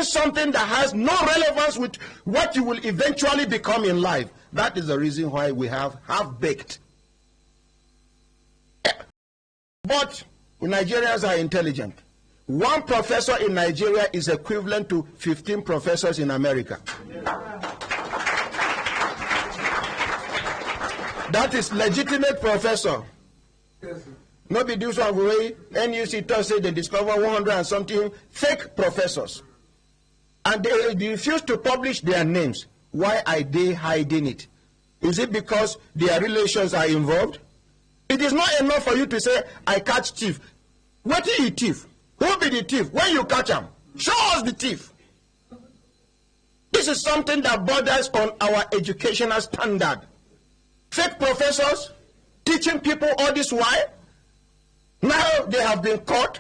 studying something that has no relevance with what you will eventually become in life. That is the reason why we have half-baked. But Nigerians are intelligent. One professor in Nigeria is equivalent to 15 professors in America. That is legitimate professor. No be this one way. NUC tells say they discover 100 and something fake professors. And they refuse to publish their names. Why are they hiding it? Is it because their relations are involved? It is not enough for you to say, I catch thief. What is the thief? Who be the thief? When you catch him, show us the thief. This is something that borders on our educational standard. Fake professors teaching people all this while. Now they have been caught.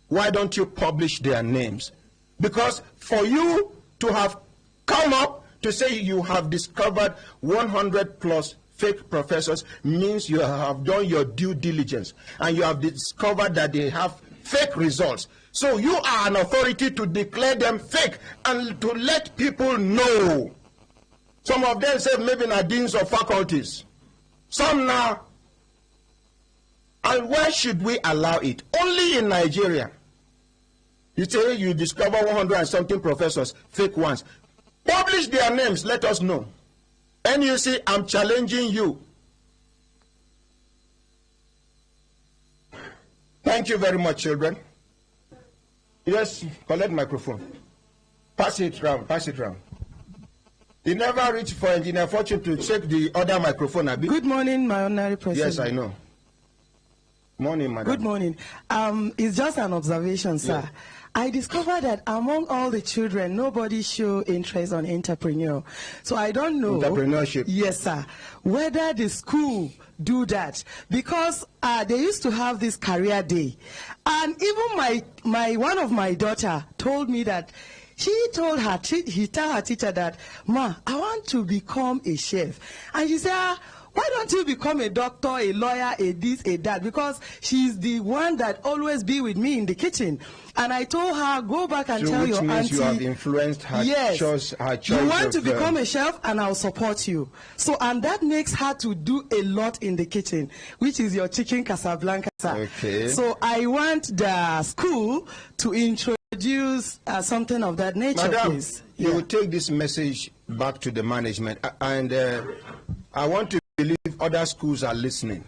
Why don't you publish their names? Because for you to have come up to say you have discovered 100 plus fake professors means you have done your due diligence and you have discovered that they have fake results. So you are an authority to declare them fake and to let people know. Some of them say maybe na deans of faculties. Some now. And why should we allow it? Only in Nigeria. You say you discover 100 and something professors, fake ones. Publish their names, let us know. And you see, I'm challenging you. Thank you very much, children. Yes, collect microphone. Pass it round, pass it round. You never reach for Engineer Fortune to check the other microphone, Abi. Good morning, my honorary president. Yes, I know. Morning, madam. Good morning. It's just an observation, sir. Yeah. I discovered that among all the children, nobody show interest on entrepreneur. So I don't know. Entrepreneurship. Yes, sir. Whether the school do that, because they used to have this career day, and even one of my daughter told me that he told her teacher that, Ma, I want to become a chef, and she said, why don't you become a doctor, a lawyer, a this, a that? Because she's the one that always be with me in the kitchen. And I told her, go back and tell your auntie. Which means you have influenced her choice. You want to become a chef, and I'll support you. So, and that makes her to do a lot in the kitchen, which is your chicken Casablanca, sir. Okay. So I want the school to introduce something of that nature, Madam, please. You will take this message back to the management. And I want to believe other schools are listening.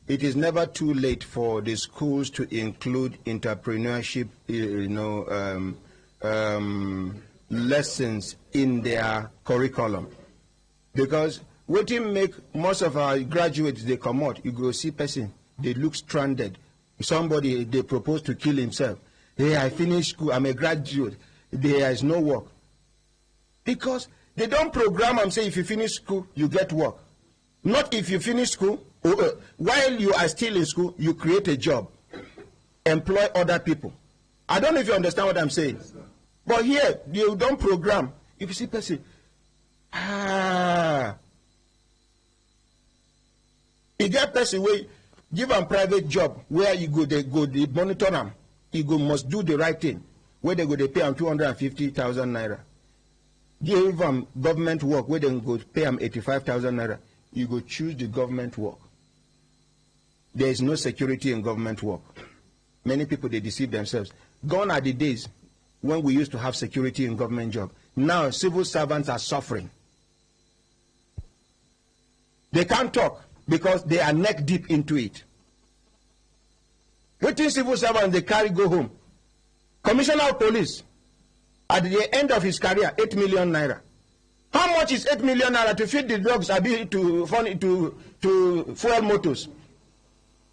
It is never too late for the schools to include entrepreneurship, lessons in their curriculum. Because what you make most of our graduates, they come out, you go see person, they look stranded. Somebody, they propose to kill himself. Hey, I finished school, I'm a graduate. There is no work. Because they don't program and say if you finish school, you get work. Not if you finish school, while you are still in school, you create a job, employ other people. I don't know if you understand what I'm saying. But here, you don't program. If you see person, you get person where give them private job where you go, they monitor them. You must do the right thing. Where they go, they pay them 250,000 naira. Give them government work where they go pay them 85,000 naira. You go choose the government work. There is no security in government work. Many people, they deceive themselves. Gone are the days when we used to have security in government job. Now, civil servants are suffering. They can't talk because they are neck deep into it. Waiting civil servants, they carry go home. Commissioner of police, at the end of his career, 8 million naira. How much is 8 million naira to feed the dogs, to fuel motors?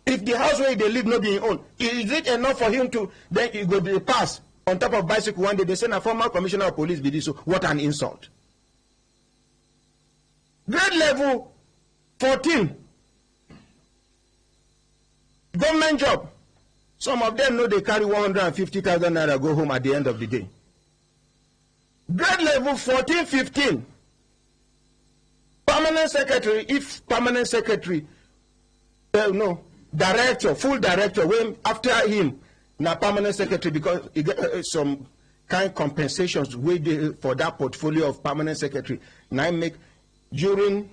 If the house where they live not being owned, is it enough for him to then he go to pass on top of bicycle one day? They send a former commissioner of police be this. So what an insult! Grade level 14, government job. Some of them know they carry 150,000 naira go home at the end of the day. Grade level 14, 15. Permanent secretary, if permanent secretary, no, director, full director, when after him, now permanent secretary, because he get some kind compensations for that portfolio of permanent secretary. Now I make during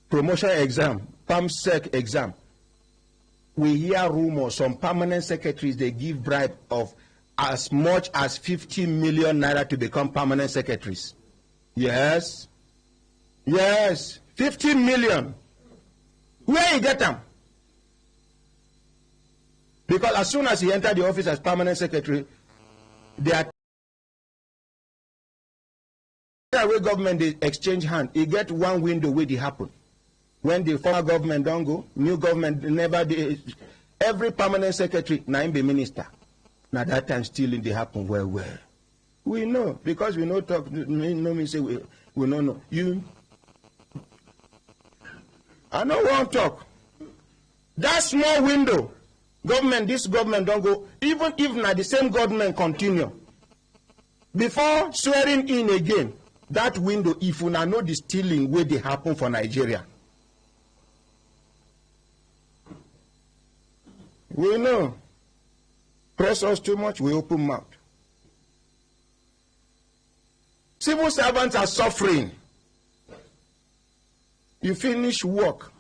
promotion exam, PAMSEC exam, we hear rumors some permanent secretaries they give bribe of as much as 50 million naira to become permanent secretaries. Yes, 50 million. Where you get them? Because as soon as he entered the office as permanent secretary, they are where government they exchange hand. You get one window where they happen. When the former government don't go, new government never did. Every permanent secretary now be minister. Now that time still in the happen well. We know because we know talk. Me say we no know you. I know one talk. That small window. This government don't go, even if now the same government continue. Before swearing in again, that window, if you now know the stealing where they happen for Nigeria. We know. Press us too much, we open mouth. Civil servants are suffering. You finish work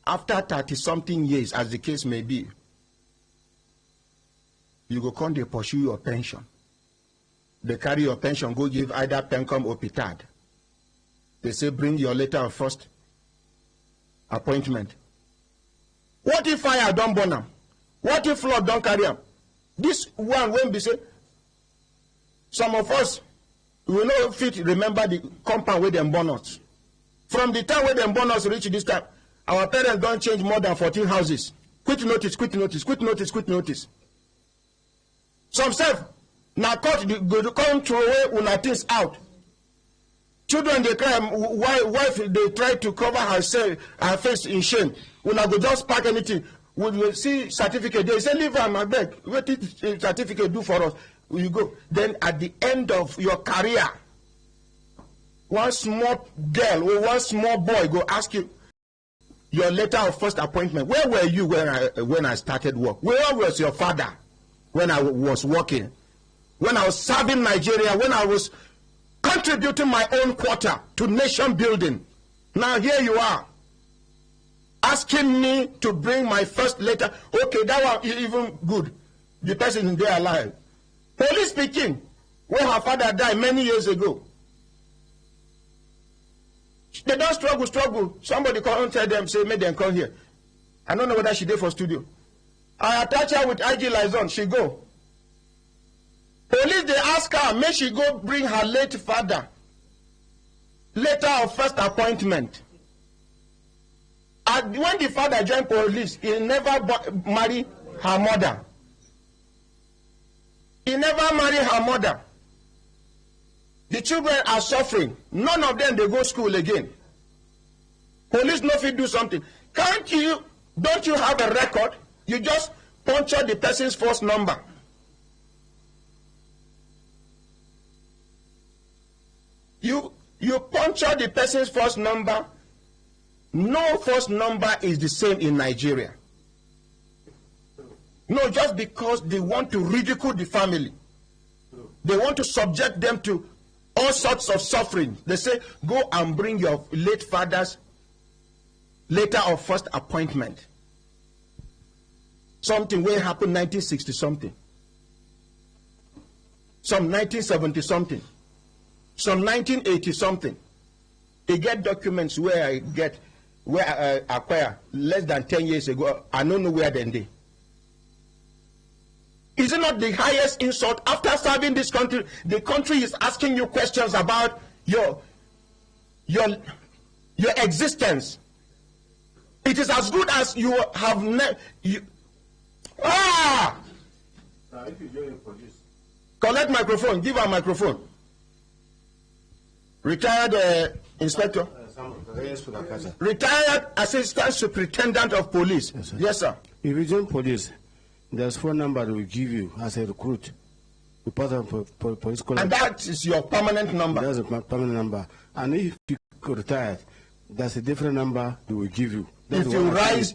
after 30-something years, as the case may be. You go come, they pursue your pension. They carry your pension, go give either Pencom or Petard. They say, bring your letter of first appointment. What if fire don't burn them? What if flood don't carry them? This one won't be say. Some of us, we know fit remember the compound where them burn us. From the time where them burn us reach this time, our parents don't change more than 14 houses. Quick notice. Some self now court go to come throw away una things out. Children they cry, wife they try to cover herself, her face in shame. Una go just pack anything. We see certificate. They say leave her, my beg. What did certificate do for us? You go. Then at the end of your career, one small girl or one small boy go ask you your letter of first appointment. Where were you when I started work? Where was your father? When I was working, when I was serving Nigeria, when I was contributing my own quota to nation building. Now here you are, asking me to bring my first letter. Okay, that one even good. The person is there alive. Police speaking, when her father died many years ago. They don't struggle. Somebody come and tell them, say, make them come here. I don't know whether she did for studio. I attach her with IG liaison, she go. Police, they ask her, may she go bring her late father. Letter of first appointment. And when the father joined police, he never married her mother. He never married her mother. The children are suffering. None of them, they go school again. Police no fit do something. Don't you have a record? You just puncture the person's first number. You puncture the person's first number. No first number is the same in Nigeria. No, just because they want to ridicule the family. They want to subject them to all sorts of suffering. They say, go and bring your late father's letter of first appointment. Something will happen 1960 something. Some 1970 something. Some 1980 something. They get documents where I acquire less than 10 years ago. I don't know where then they. Is it not the highest insult after serving this country? The country is asking you questions about your existence. It is as good as you have if you join the police. Collect microphone. Give her microphone. Retired inspector. Retired assistant superintendent of police. Yes, sir. Yes, sir. If you join police, there's phone number that we give you as a recruit. You pass on for police college. And that is your permanent number. That's a permanent number. And if you retired, that's a different number they will give you. That's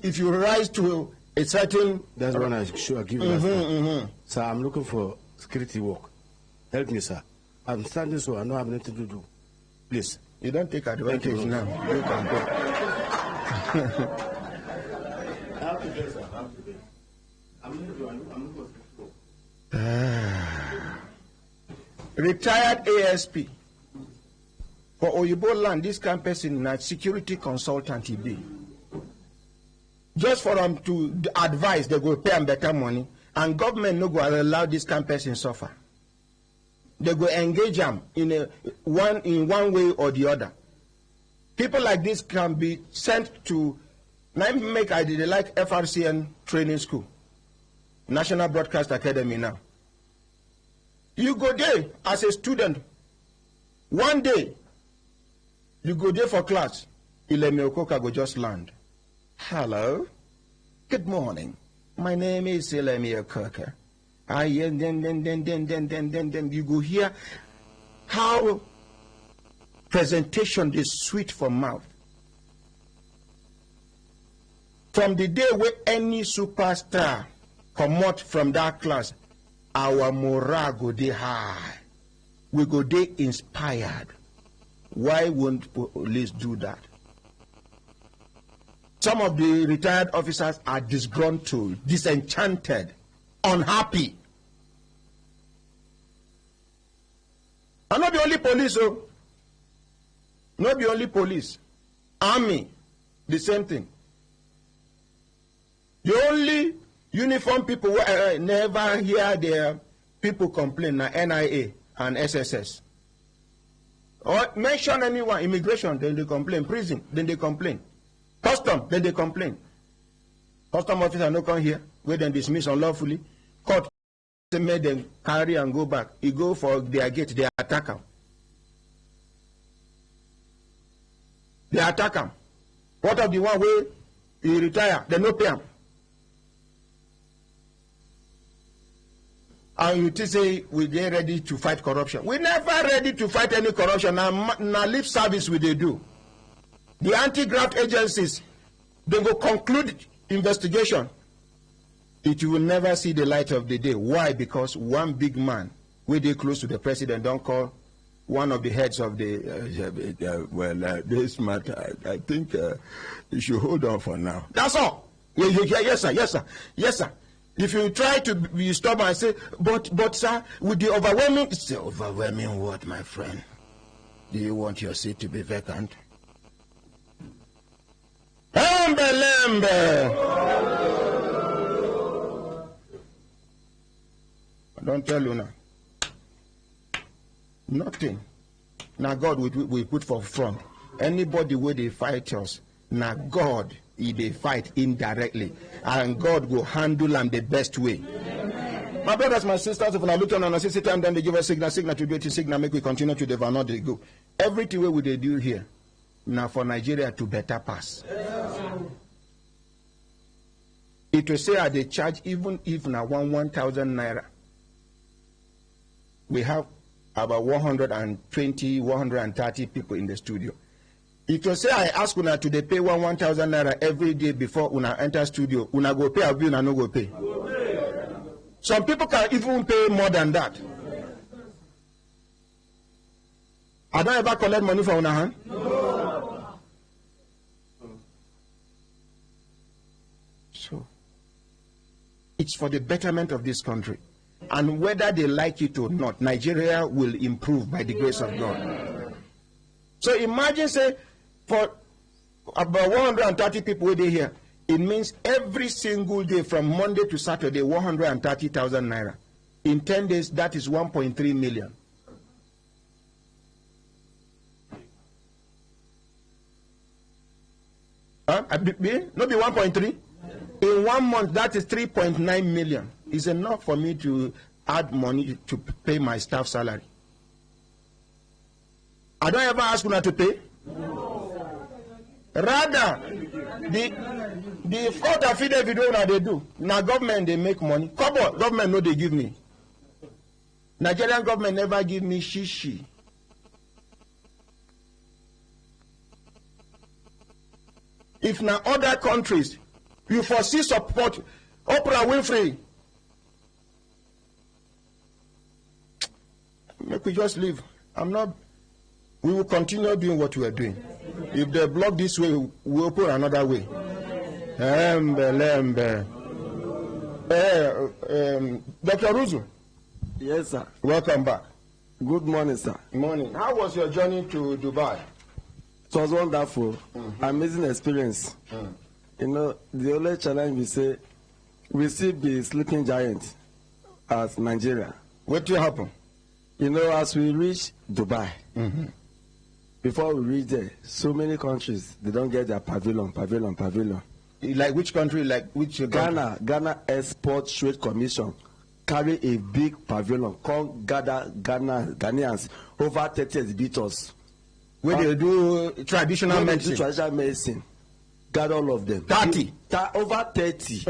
if you rise to a certain. That's one I give you. So I'm looking for security work. Help me, sir. I'm standing so I don't have anything to do. Please. You don't take advantage now. You can go. I have to do, sir. I have to do. I'm not Retired ASP. For Oyibo land, this campus in a security consultant he be. Just for them to advise, they go pay them better money, and government no go allow this campus in suffer. They go engage them in one way or the other. People like this can be sent to. Now make I did like FRCN training school, National Broadcast Academy now. You go there as a student. One day, you go there for class. Ileme Okoka go just land. Hello. Good morning. My name is Ileme Okoka. Then you go hear how presentation is sweet from mouth. From the day where any superstar come out from that class, our morale go dey high. We go dey inspired. Why won't police do that? Some of the retired officers are disgruntled, disenchanted, unhappy. And not the only police, oh. Not the only police. Army, the same thing. The only uniform people never hear their people complain na NIA and SSS. Or mention anyone, immigration, then they complain. Prison, then they complain. Custom, then they complain. Custom officer no come here, where then dismiss unlawfully. Court made them carry and go back. He go for their gate, they attack him. They attack him. What of the one where he retire, they no pay him. And you say we get ready to fight corruption. We never ready to fight any corruption. Now lip service we they do. The anti-graft agencies, they will conclude investigation. It will never see the light of the day. Why? Because one big man, where they close to the president, don't call one of the heads of the this matter. I think you should hold on for now. That's all. Yes, sir. Yes, sir. Yes, sir. If you try to be stubborn and say, but sir, with the overwhelming, it's the overwhelming what, my friend? Do you want your seat to be vacant? Lembe. I don't tell you now. Nothing. Now God we put for front. Anybody where they fight us, now God they fight indirectly, and God will handle them the best way. My brothers, my sisters, if I look on and I see time, then they give us signal to do it, signal make we continue to develop, they go. Everything we they do here, now for Nigeria to better pass. It will say they charge even if now 1,000 naira. We have about 120, 130 people in the studio. It will say I ask una to they pay 1,000 naira every day before una enter studio. Una go pay, or una no go pay. Some people can even pay more than that. I don't ever collect money from una hand. So it's for the betterment of this country. And whether they like it or not, Nigeria will improve by the grace of God. So imagine, say, for about 130 people who are here, it means every single day from Monday to Saturday, 130,000 naira. In 10 days, that is 1.3 million. Not be 1.3? In 1 month, that is 3.9 million. It's enough for me to add money to pay my staff salary. I don't ever ask you to pay. Rather, the court affidavit they do. Now government they make money. Kobo, government no they give me. Nigerian government never give me shishi. If now other countries, you foresee support Oprah Winfrey. make we just leave. We will continue doing what we are doing. If they block this way, we open another way. Dr. Ruzu. Yes, sir. Welcome back. Good morning, sir. Morning. How was your journey to Dubai? It was wonderful. Amazing experience. You know, the only challenge we say, we see the sleeping giant as Nigeria. What will happen? You know, as we reach Dubai, before we reach there, so many countries, they don't get their pavilion. Like which country? Like which country? Ghana Export Trade Commission carry a big pavilion, come gather Ghanaians, over 30 exhibitors. Where they do traditional medicine. Gather all of them. 30? Over 30.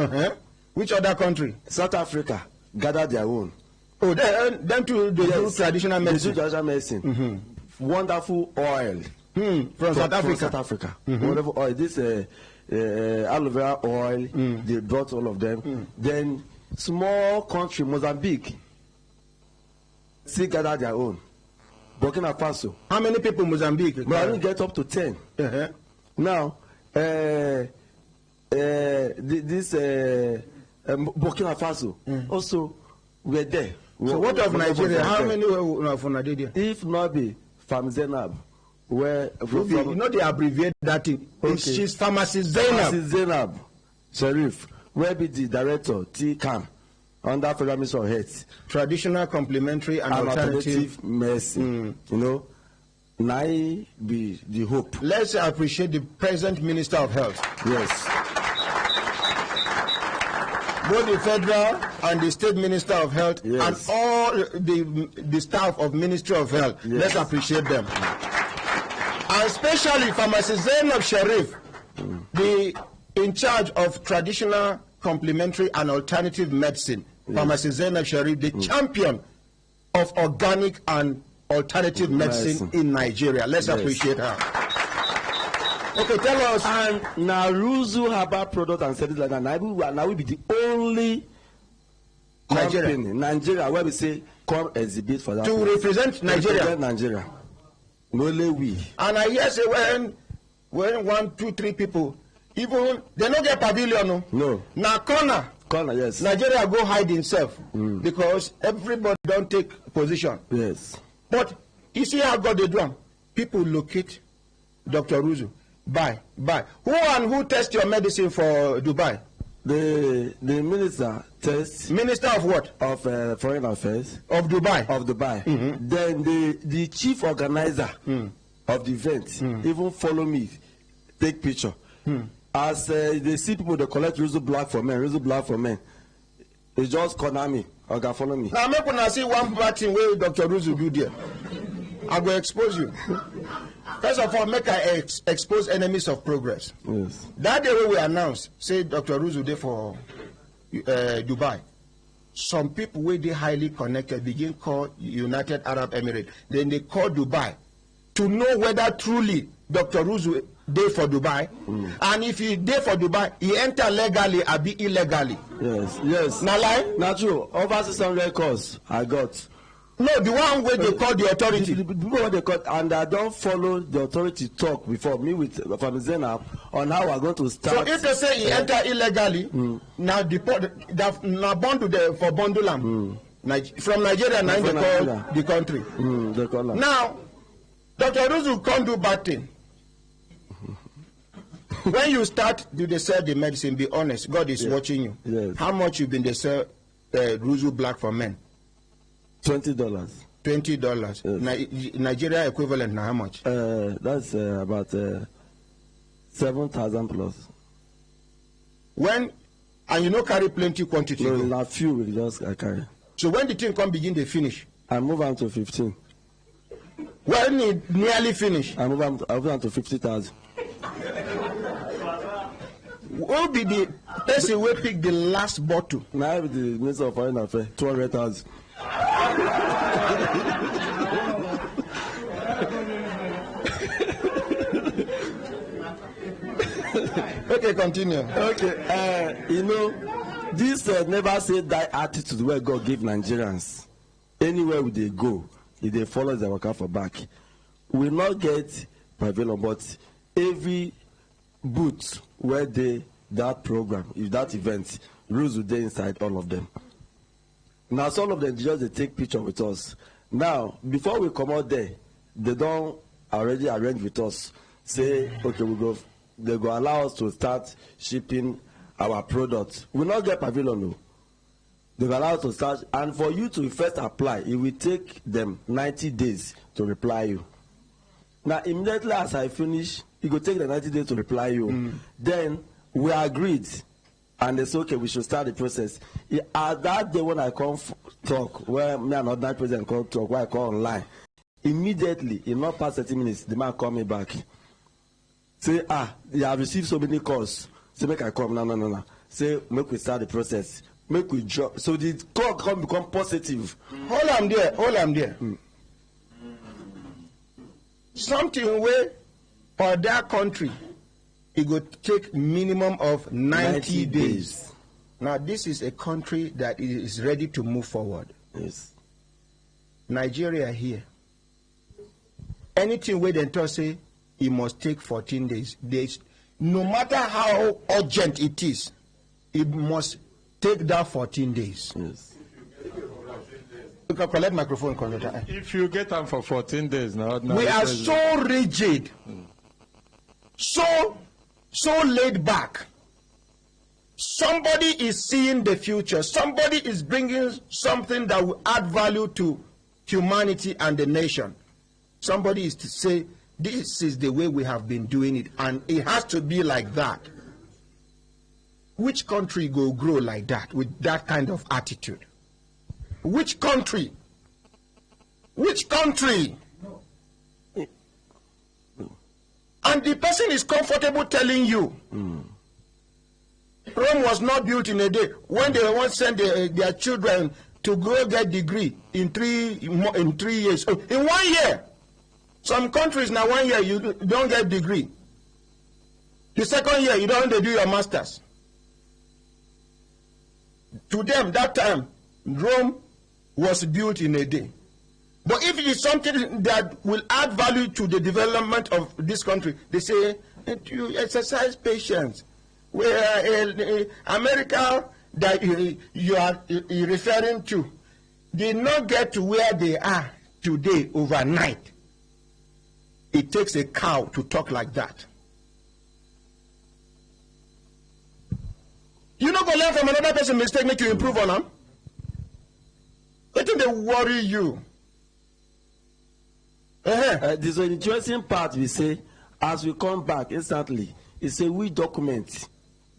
Which other country? South Africa. Gather their own. Oh, them too, they do traditional medicine. They do traditional medicine. Wonderful oil. From South Africa. From South Africa. Wonderful oil. This aloe vera oil, they brought all of them. Then small country, Mozambique, still gather their own. Burkina Faso. How many people in Mozambique? Mozambique get up to 10. Now, this Burkina Faso also were there. So what of Nigeria? How many were from Nigeria? If not be from Zainab, where you know they abbreviate that thing. Okay. She's Pharmacy Zainab. Pharmacy Zainab Sharif, where be the director TCAM under Federal Ministry of Health. Traditional, complementary, and alternative medicine. You know, now be the hope. Let's appreciate the present Minister of Health. Yes. Both the federal and the state Minister of Health, and all the staff of Ministry of Health. Let's appreciate them. And especially Pharmacy Zainab Sharif, the in charge of traditional, complementary, and alternative medicine. Pharmacy Zainab Sharif, the champion of organic and alternative medicine in Nigeria. Let's appreciate her. Okay, tell us. And now Ruzu Herbal Product and Service like that. Now we be the only company in Nigeria where we say come exhibit for that. To represent Nigeria. Represent Nigeria. Only we. And I hear say when 1, 2, 3 people, even they don't get pavilion. No. Now corner, yes. Nigeria go hide himself because everybody don't take position. Yes. But you see how God they do them. People locate Dr. Ruzu. Buy. Who and who test your medicine for Dubai? The minister test. Minister of what? Of Foreign Affairs. Of Dubai. Of Dubai. Then the chief organizer of the event even follow me, take picture. As they see people they collect Ruzu Black for men. They just corner me. Okay, follow me. Now make una see one bad thing where Dr. Ruzu do there. I will expose you. First of all, make I expose enemies of progress. Yes. That day when we announced, say Dr. Ruzu there for Dubai. Some people where they highly connected begin call United Arab Emirates. Then they call Dubai to know whether truly Dr. Ruzu there for Dubai. And if he there for Dubai, he enter legally or be illegally. Yes. Now lie? Not true. Over 600 calls I got. No, the one where they call the authority. The people where they call, and I don't follow the authority talk before me with from Zainab on how we're going to start. So if they say he enter illegally, now now bond to for Bondulam, from Nigeria, now they call the country. They call now, Dr. Ruzu can't do bad thing. When you start, do they sell the medicine? Be honest, God is watching you. Yes. How much you been they sell Ruzu Black for men? $20. $20. Yes. Nigeria equivalent now how much? That's about 7,000 plus. When and you know carry plenty quantity. No, not few we just carry. So when the thing come begin they finish. I move on to 15. When it nearly finish. I move on to 50,000. Who will be the person who pick the last bottle? Now the Minister of Foreign Affairs 200,000. Okay, continue. Okay, you know, this never say die attitude where God give Nigerians. Anywhere they go, if they follow the worker for back. We not get pavilion, but every booth where that program, if that event, rules will dey inside all of them. Now some of them just they take picture with us. Now before we come out there, they don't already arrange with us. Say okay, we go. They go allow us to start shipping our products. We not get pavilion no. They go allow us to start, and for you to first apply, it will take them 90 days to reply you. Now immediately as I finish, it will take the 90 days to reply you. Then we agreed, and they say okay, we should start the process. At that day when I come talk, where me and another president come talk, where I call online, immediately in not past 30 minutes, the man call me back. Say they have received so many calls. Say make I come, no. Say make we start the process. Make we drop. So the call come become positive. Hold on there. Something where for that country, it would take minimum of 90 days. Now this is a country that is ready to move forward. Yes. Nigeria here. Anything where they say it must take 14 days. No matter how urgent it is, it must take that 14 days. Yes. You can collect microphone, conductor. If you get them for 14 days now, we are so rigid, so laid back. Somebody is seeing the future. Somebody is bringing something that will add value to humanity and the nation. Somebody is to say, this is the way we have been doing it, and it has to be like that. Which country go grow like that, with that kind of attitude? Which country? Which country? And the person is comfortable telling you, Rome was not built in a day. When they want to send their children to go get degree in 3 years, in 1 year. Some countries now 1 year you don't get degree. The second year you don't do your masters. To them that time Rome was built in a day. But if it is something that will add value to the development of this country, they say you exercise patience. Where America that you are referring to did not get to where they are today overnight. It takes a cow to talk like that. You not go learn from another person's mistake, make you improve on them. I think they worry you. This is an interesting part. We say, as we come back instantly, it's a we document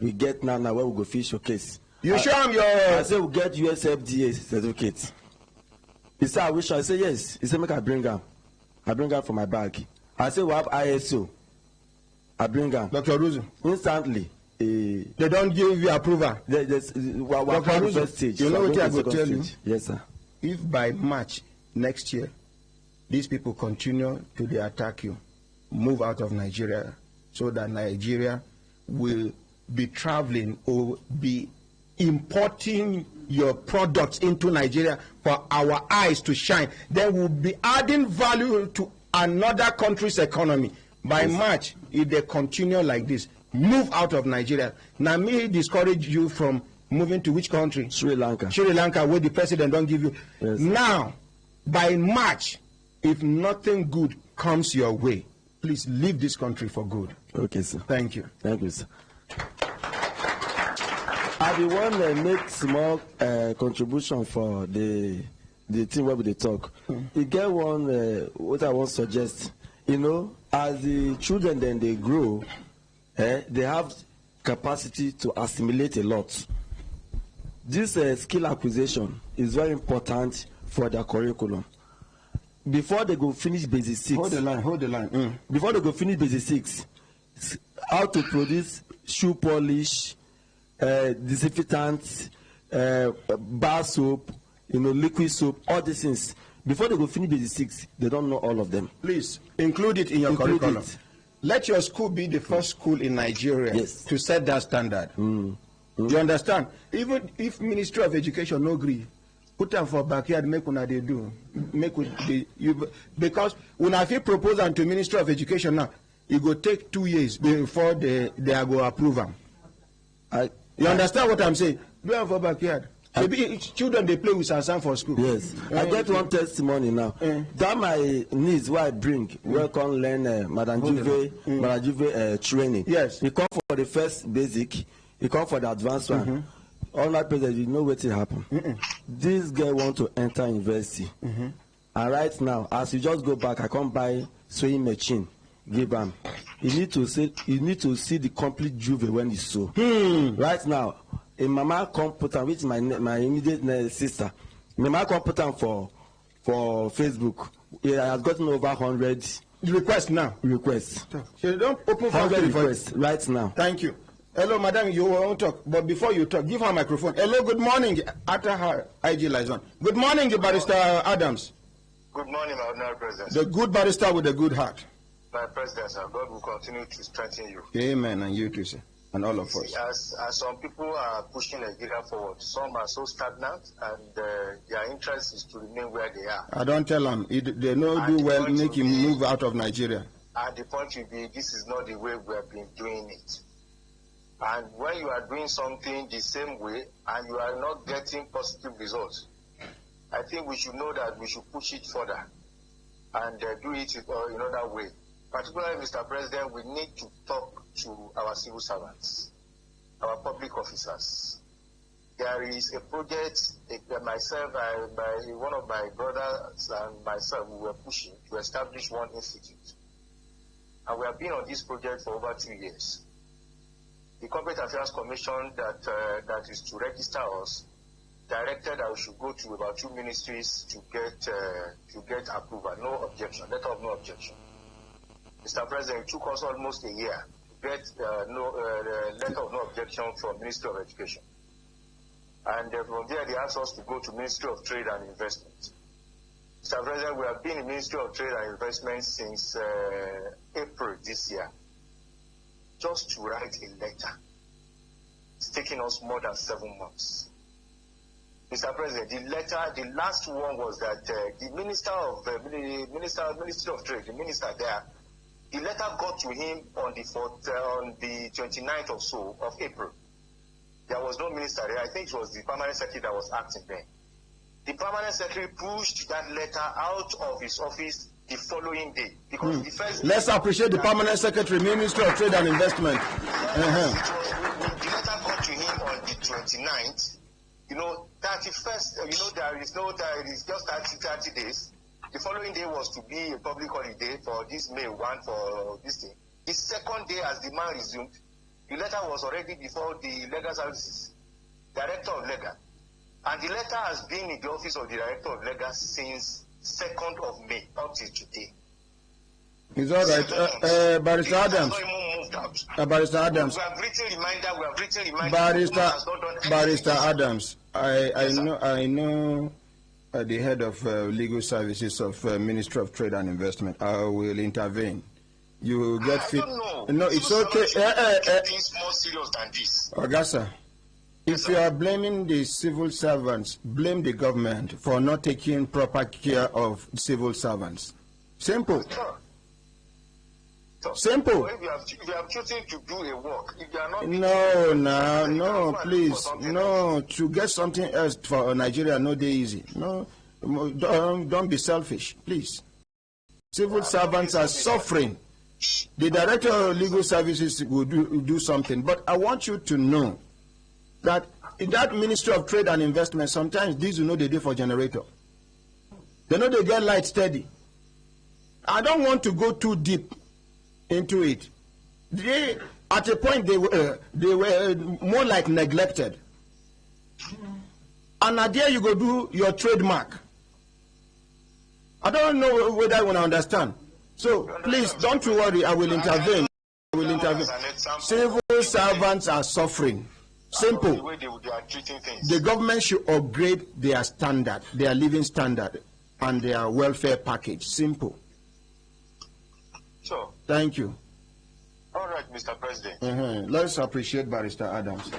we get now where we go fish showcase. You show him your. I say we get USFDA certificate. He said, I wish. I say yes. He said, make I bring them. I bring them from my bag. I say we have ISO. I bring them. Dr. Ruzu. Instantly. They don't give you approval. Dr. Ruzu, stage. You know what I will tell you? Yes, sir. If by March next year, these people continue to attack you, move out of Nigeria, so that Nigeria will be traveling or be importing your products into Nigeria for our eyes to shine, then we'll be adding value to another country's economy. By March, if they continue like this, move out of Nigeria. Now, me discourage you from moving to which country? Sri Lanka. Sri Lanka, where the president don't give you. Yes. Now, by March, if nothing good comes your way, please leave this country for good. Okay, sir. Thank you. Thank you, sir. I be want to make small contribution for the team where we talk. You get one what I want to suggest. You know, as the children then they grow, they have capacity to assimilate a lot. This skill acquisition is very important for their curriculum. Before they go finish basic 6. Hold the line. Before they go finish basic 6, how to produce shoe polish, disinfectant, bar soap, liquid soap, all these things. Before they go finish basic 6, they don't know all of them. Please include it in your curriculum. Let your school be the first school in Nigeria to set that standard. You understand? Even if Ministry of Education no agree, put them for backyard, make una they do. Make you because when I feel proposal to Ministry of Education now, it go take 2 years before they go approve them. You understand what I'm saying? Do them for backyard. Maybe children they play with Sansan for school. Yes, I get one testimony now. That my niece who I bring welcome learn Madam Juve training. Yes, he come for the first basic, he come for the advanced one. All that president, you know what will happen. This girl want to enter university, and right now, as you just go back, I come buy sewing machine, give him. You need to see the complete Juve when it's so. Right now, a mama come put am with my immediate sister. My mama come put am for Facebook. He has gotten over 100 requests now. Requests. So don't open 100 requests right now. Thank you. Hello, madam, you won't talk, but before you talk, give her a microphone. Hello, good morning. After her IG liaison. Good morning, Barrister Adams. Good morning, my ordinary president. The good barrister with a good heart. My president, sir, God will continue to strengthen you. Amen, and you too, sir, and all of us. As some people are pushing Nigeria forward, some are so stagnant, and their interest is to remain where they are. I don't tell them. They know do well, make him move out of Nigeria. And the point will be, this is not the way we have been doing it. And when you are doing something the same way and you are not getting positive results, I think we should know that we should push it further and do it in another way. Particularly, Mr. President, we need to talk to our civil servants, our public officers. There is a project, myself, one of my brothers and myself, we were pushing to establish one institute. And we have been on this project for over 2 years. The Corporate Affairs Commission that is to register us directed that we should go to about 2 ministries to get approval. No objection, letter of no objection. Mr. President, it took us almost a year to get letter of no objection from Ministry of Education. And from there, they asked us to go to Ministry of Trade and Investment. Mr. President, we have been in Ministry of Trade and Investment since April this year. Just to write a letter. It's taking us more than 7 months. Mr. President, the last one was that the Ministry of Trade, the minister there, the letter got to him on the 29th or so of April. There was no minister there. I think it was the permanent secretary that was acting then. The permanent secretary pushed that letter out of his office the following day, because the first let's appreciate the permanent secretary, Ministry of Trade and Investment. The letter got to him on the 29th. 31st. There is just 30 days. The following day was to be a public holiday for this May 1 for this thing. The second day, as the man resumed, the letter was already before the Legal Services Director of Legal, and the letter has been in the office of the Director of Legal since 2nd of May up till today. It's all right. Barrister Adams. Barrister Adams. We have written reminder. Barrister Adams. I know the head of legal services of Ministry of Trade and Investment. I will intervene. You get fit. No, it's okay. Things more serious than this. Augusta, if you are blaming the civil servants, blame the government for not taking proper care of civil servants. Simple. Simple. If you have chosen to do a work, if you are not... No, please. No, to get something else for Nigeria, no day easy. No, don't be selfish, please. Civil servants are suffering. The Director of Legal Services will do something. But I want you to know that in that Ministry of Trade and Investment, sometimes these you know they do for generator. They know they get light steady. I don't want to go too deep into it. At a point they were more like neglected. And now there you go do your trademark. I don't know whether I want to understand. So please don't you worry, I will intervene. Civil servants are suffering. Simple. The government should upgrade their standard, their living standard, and their welfare package. Simple. Sure. Thank you. All right, Mr. President. Let's appreciate Barrister Adams.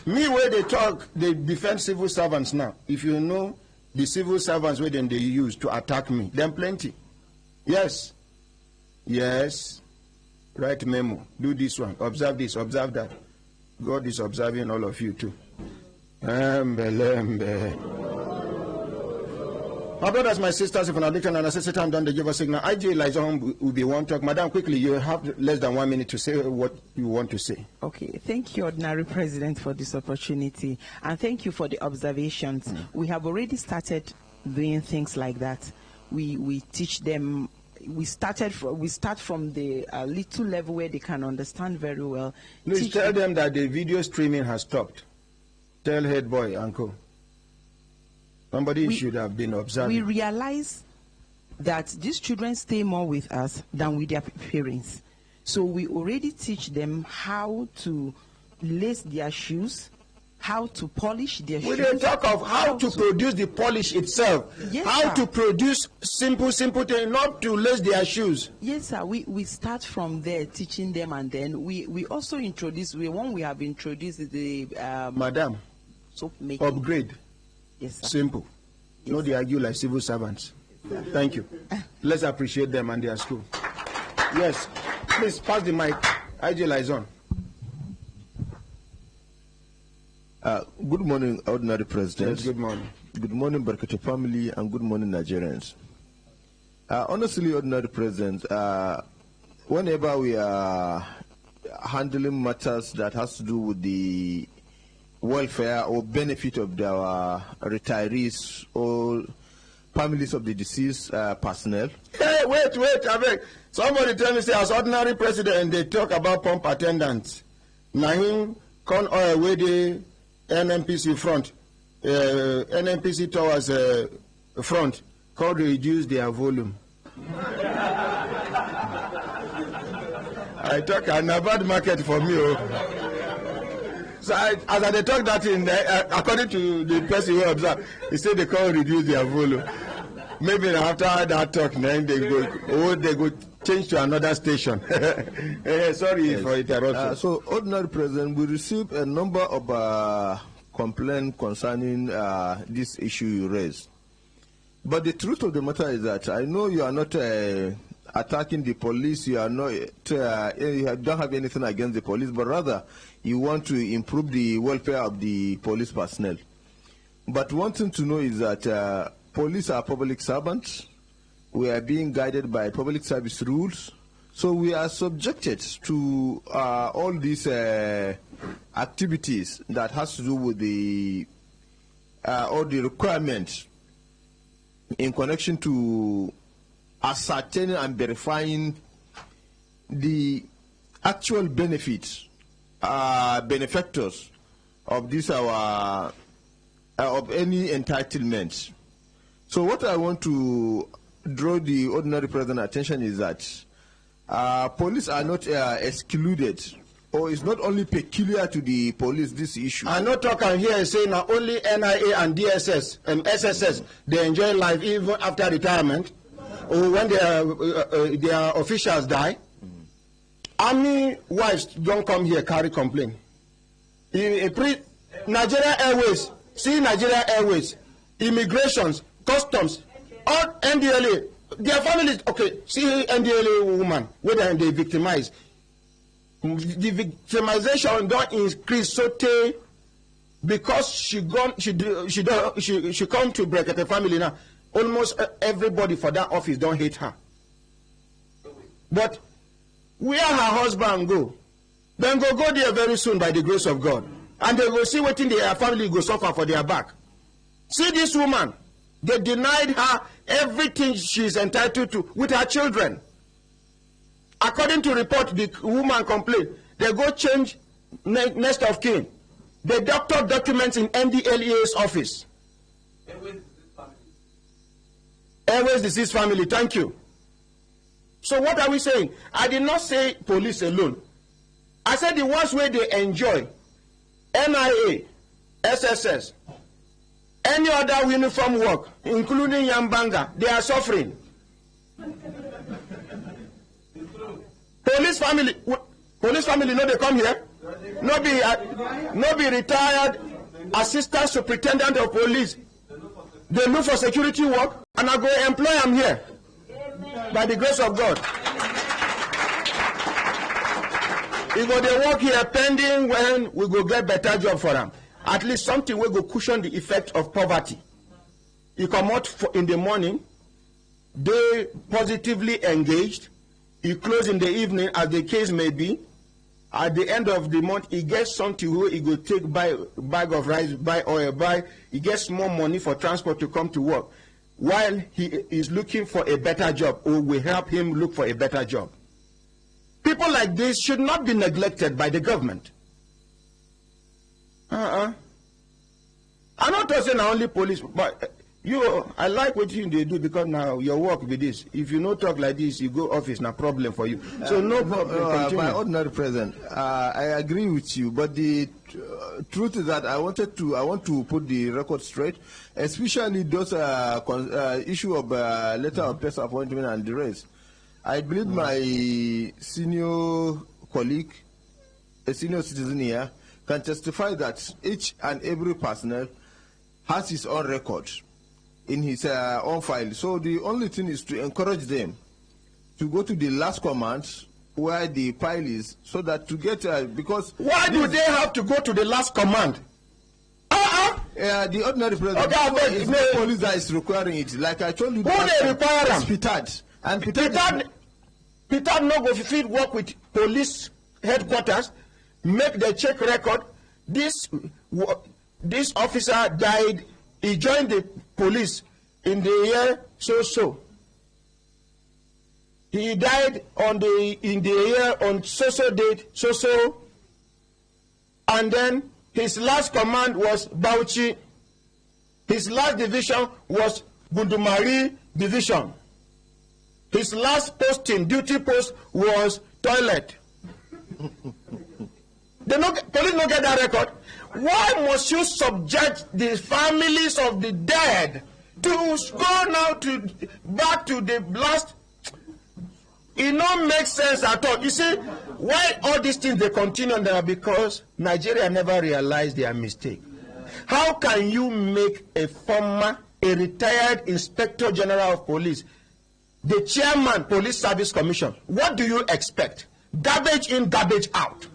Me where they talk, they defend civil servants now. If you know the civil servants where then they use to attack me, then plenty. Yes. Yes. Write memo. Do this one. Observe this. Observe that. God is observing all of you too. My brothers, my sisters, if an addiction and assistant time done, they give us signal. IG Liaison will be one talk. Madam, quickly, you have less than 1 minute to say what you want to say. Okay, thank you, Ordinary President, for this opportunity, and thank you for the observations. We have already started doing things like that. We teach them. We start from the little level where they can understand very well. Please tell them that the video streaming has stopped. Tell head boy, uncle. Somebody should have been observing. We realize that these children stay more with us than with their parents. So we already teach them how to lace their shoes, how to polish their shoes. We didn't talk of how to produce the polish itself. Yes, how sir. to produce simple things, not to lace their shoes. Yes, sir. We start from there, teaching them, and then we also introduce, one we have introduced the Madam, soap making. upgrade. Yes, sir. Simple. No, they argue like civil servants. Thank you. Let's appreciate them and their school. Yes. Please pass the mic. IG Liaison. Good morning, Ordinary President. Yes, good morning. Good morning, Brekete family, and good morning, Nigerians. Honestly, Ordinary President, whenever we are handling matters that has to do with the welfare or benefit of our retirees or families of the deceased personnel. Hey, wait, I beg. Somebody tell me, say, as Ordinary President, they talk about pump attendants. Now him con oil where the NNPC front, NNPC towards front, called reduce their volume. I talk an bad market for me. Oh. So as I talk that in there, according to the person who observed, he said they can't reduce their volume. Maybe after that talk, then they go change to another station. Sorry for interrupting. So, Ordinary President, we received a number of complaints concerning this issue you raised. But the truth of the matter is that I know you are not attacking the police. You are not. You don't have anything against the police, but rather you want to improve the welfare of the police personnel. But one thing to know is that police are public servants. We are being guided by public service rules. So we are subjected to all these activities that has to do with the all the requirements in connection to ascertaining and verifying the actual benefits, benefactors of this of any entitlement. So what I want to draw the Ordinary President attention is that police are not excluded, or it's not only peculiar to the police, this issue. I'm not talking here saying now only NIA and DSS and SSS, they enjoy life even after retirement, or when their officials die. Army wives don't come here carry complaint. Nigeria Airways, see Nigeria Airways, immigrations, customs, all NDLA, their families, okay, see NDLA woman, whether they victimize. The victimization don't increase so because she come to Brekete family now. Almost everybody for that office don't hate her. But where her husband go, then go there very soon by the grace of God, and they will see what in their family go suffer for their back. See this woman, they denied her everything she's entitled to with her children. According to report, the woman complained. They go change next of kin. They doctor documents in NDLEA's office. Airways deceased family, thank you. So what are we saying? I did not say police alone. I said the ones where they enjoy, NIA, SSS, any other uniform work, including Yambanga, they are suffering. Police family, no, they come here. no be retired assistant superintendent of police. They look for security work, and I go employ them here by the grace of God. If they work here pending when we go get better job for them. At least something will go cushion the effect of poverty. You come out in the morning, they positively engaged. You close in the evening, as the case may be. At the end of the month, he gets something where he go take buy bag of rice, buy oil, he gets more money for transport to come to work. While he is looking for a better job, or we help him look for a better job. People like this should not be neglected by the government. I'm not saying only police, but I like what they do, because now your work with this. If you not talk like this, you go office, no problem for you. So no problem. My ordinary president, I agree with you, but the truth is that I want to put the record straight, especially those issue of letter of place appointment and the rest. I believe my senior colleague, a senior citizen here, can testify that each and every personnel has his own record in his own file. So the only thing is to encourage them to go to the last command where the file is, so that to get because why do they have to go to the last command? The ordinary president, okay, it's the police that is requiring it. Like I told you, who they require them? Petard. And Petard no go fit work with police headquarters, make the check record. This officer died. He joined the police in the year so. He died in the year on so date so, and then his last command was Bauchi. His last division was Gundumari division. His last posting, duty post, was toilet. Police don't get that record. Why must you subject the families of the dead to go now back to the last? It don't make sense at all. You see, why all these things they continue there? Because Nigeria never realized their mistake. How can you make a retired Inspector General of Police, the chairman, Police Service Commission? What do you expect? Garbage in, garbage out.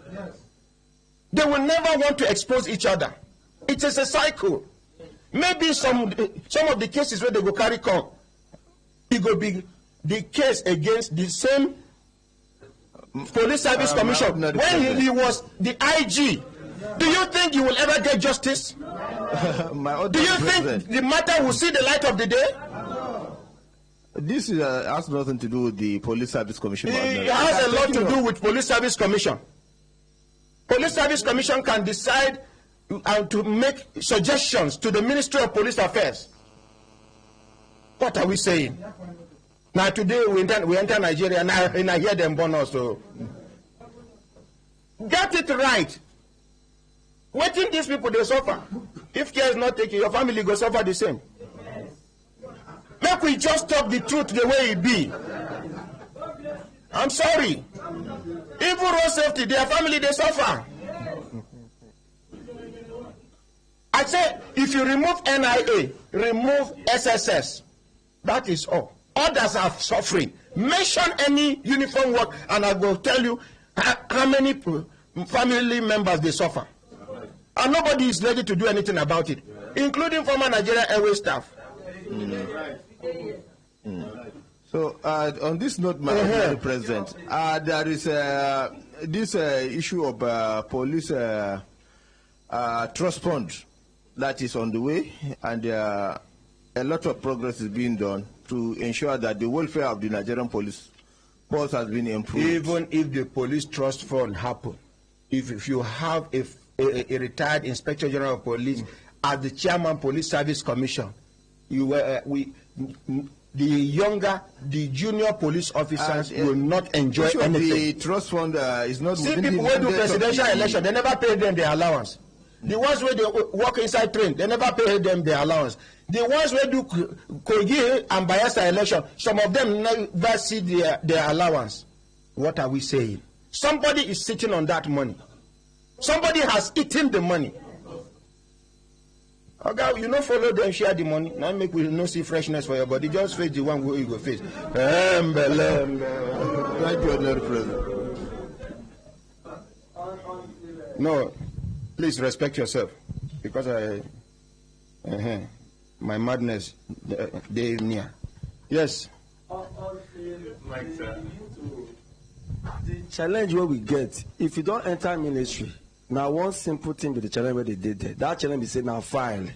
They will never want to expose each other. It is a cycle. Maybe some of the cases where they go carry come, it will be the case against the same Police Service Commission when he was the IG. Do you think you will ever get justice? Do you think the matter will see the light of the day? This has nothing to do with the Police Service Commission. It has a lot to do with Police Service Commission. Police Service Commission can decide to make suggestions to the Ministry of Police Affairs. What are we saying? Now today we enter Nigeria and I hear them born also. Get it right. Waiting these people they suffer. If care is not taken, your family go suffer the same. Make we just talk the truth the way it be. I'm sorry. Even road safety, their family they suffer. I say if you remove NIA, remove SSS, that is all. Others are suffering. Mention any uniform work and I will tell you how many family members they suffer. And nobody is ready to do anything about it, including former Nigeria Airways staff. So on this note, Madam President, there is this issue of police trust fund that is on the way, and a lot of progress is being done to ensure that the welfare of the Nigerian police force has been improved. Even if the police trust fund happen, if you have a retired Inspector General of Police as the chairman Police Service Commission, the junior police officers will not enjoy anything. The trust fund is not. See, people who do presidential election, they never pay them their allowance. The ones where they work inside train, they never pay them their allowance. The ones where do Kogi and Bayelsa election, some of them never see their allowance. What are we saying? Somebody is sitting on that money. Somebody has eaten the money. Okay, you know, follow them, share the money. Now make we no see freshness for your body. Just face the one you go face. Thank you, Honorable President. No, please respect yourself, because my madness, they near. Yes. The challenge where we get, if you don't enter ministry, now one simple thing with the challenge where they did there. That challenge is say now file.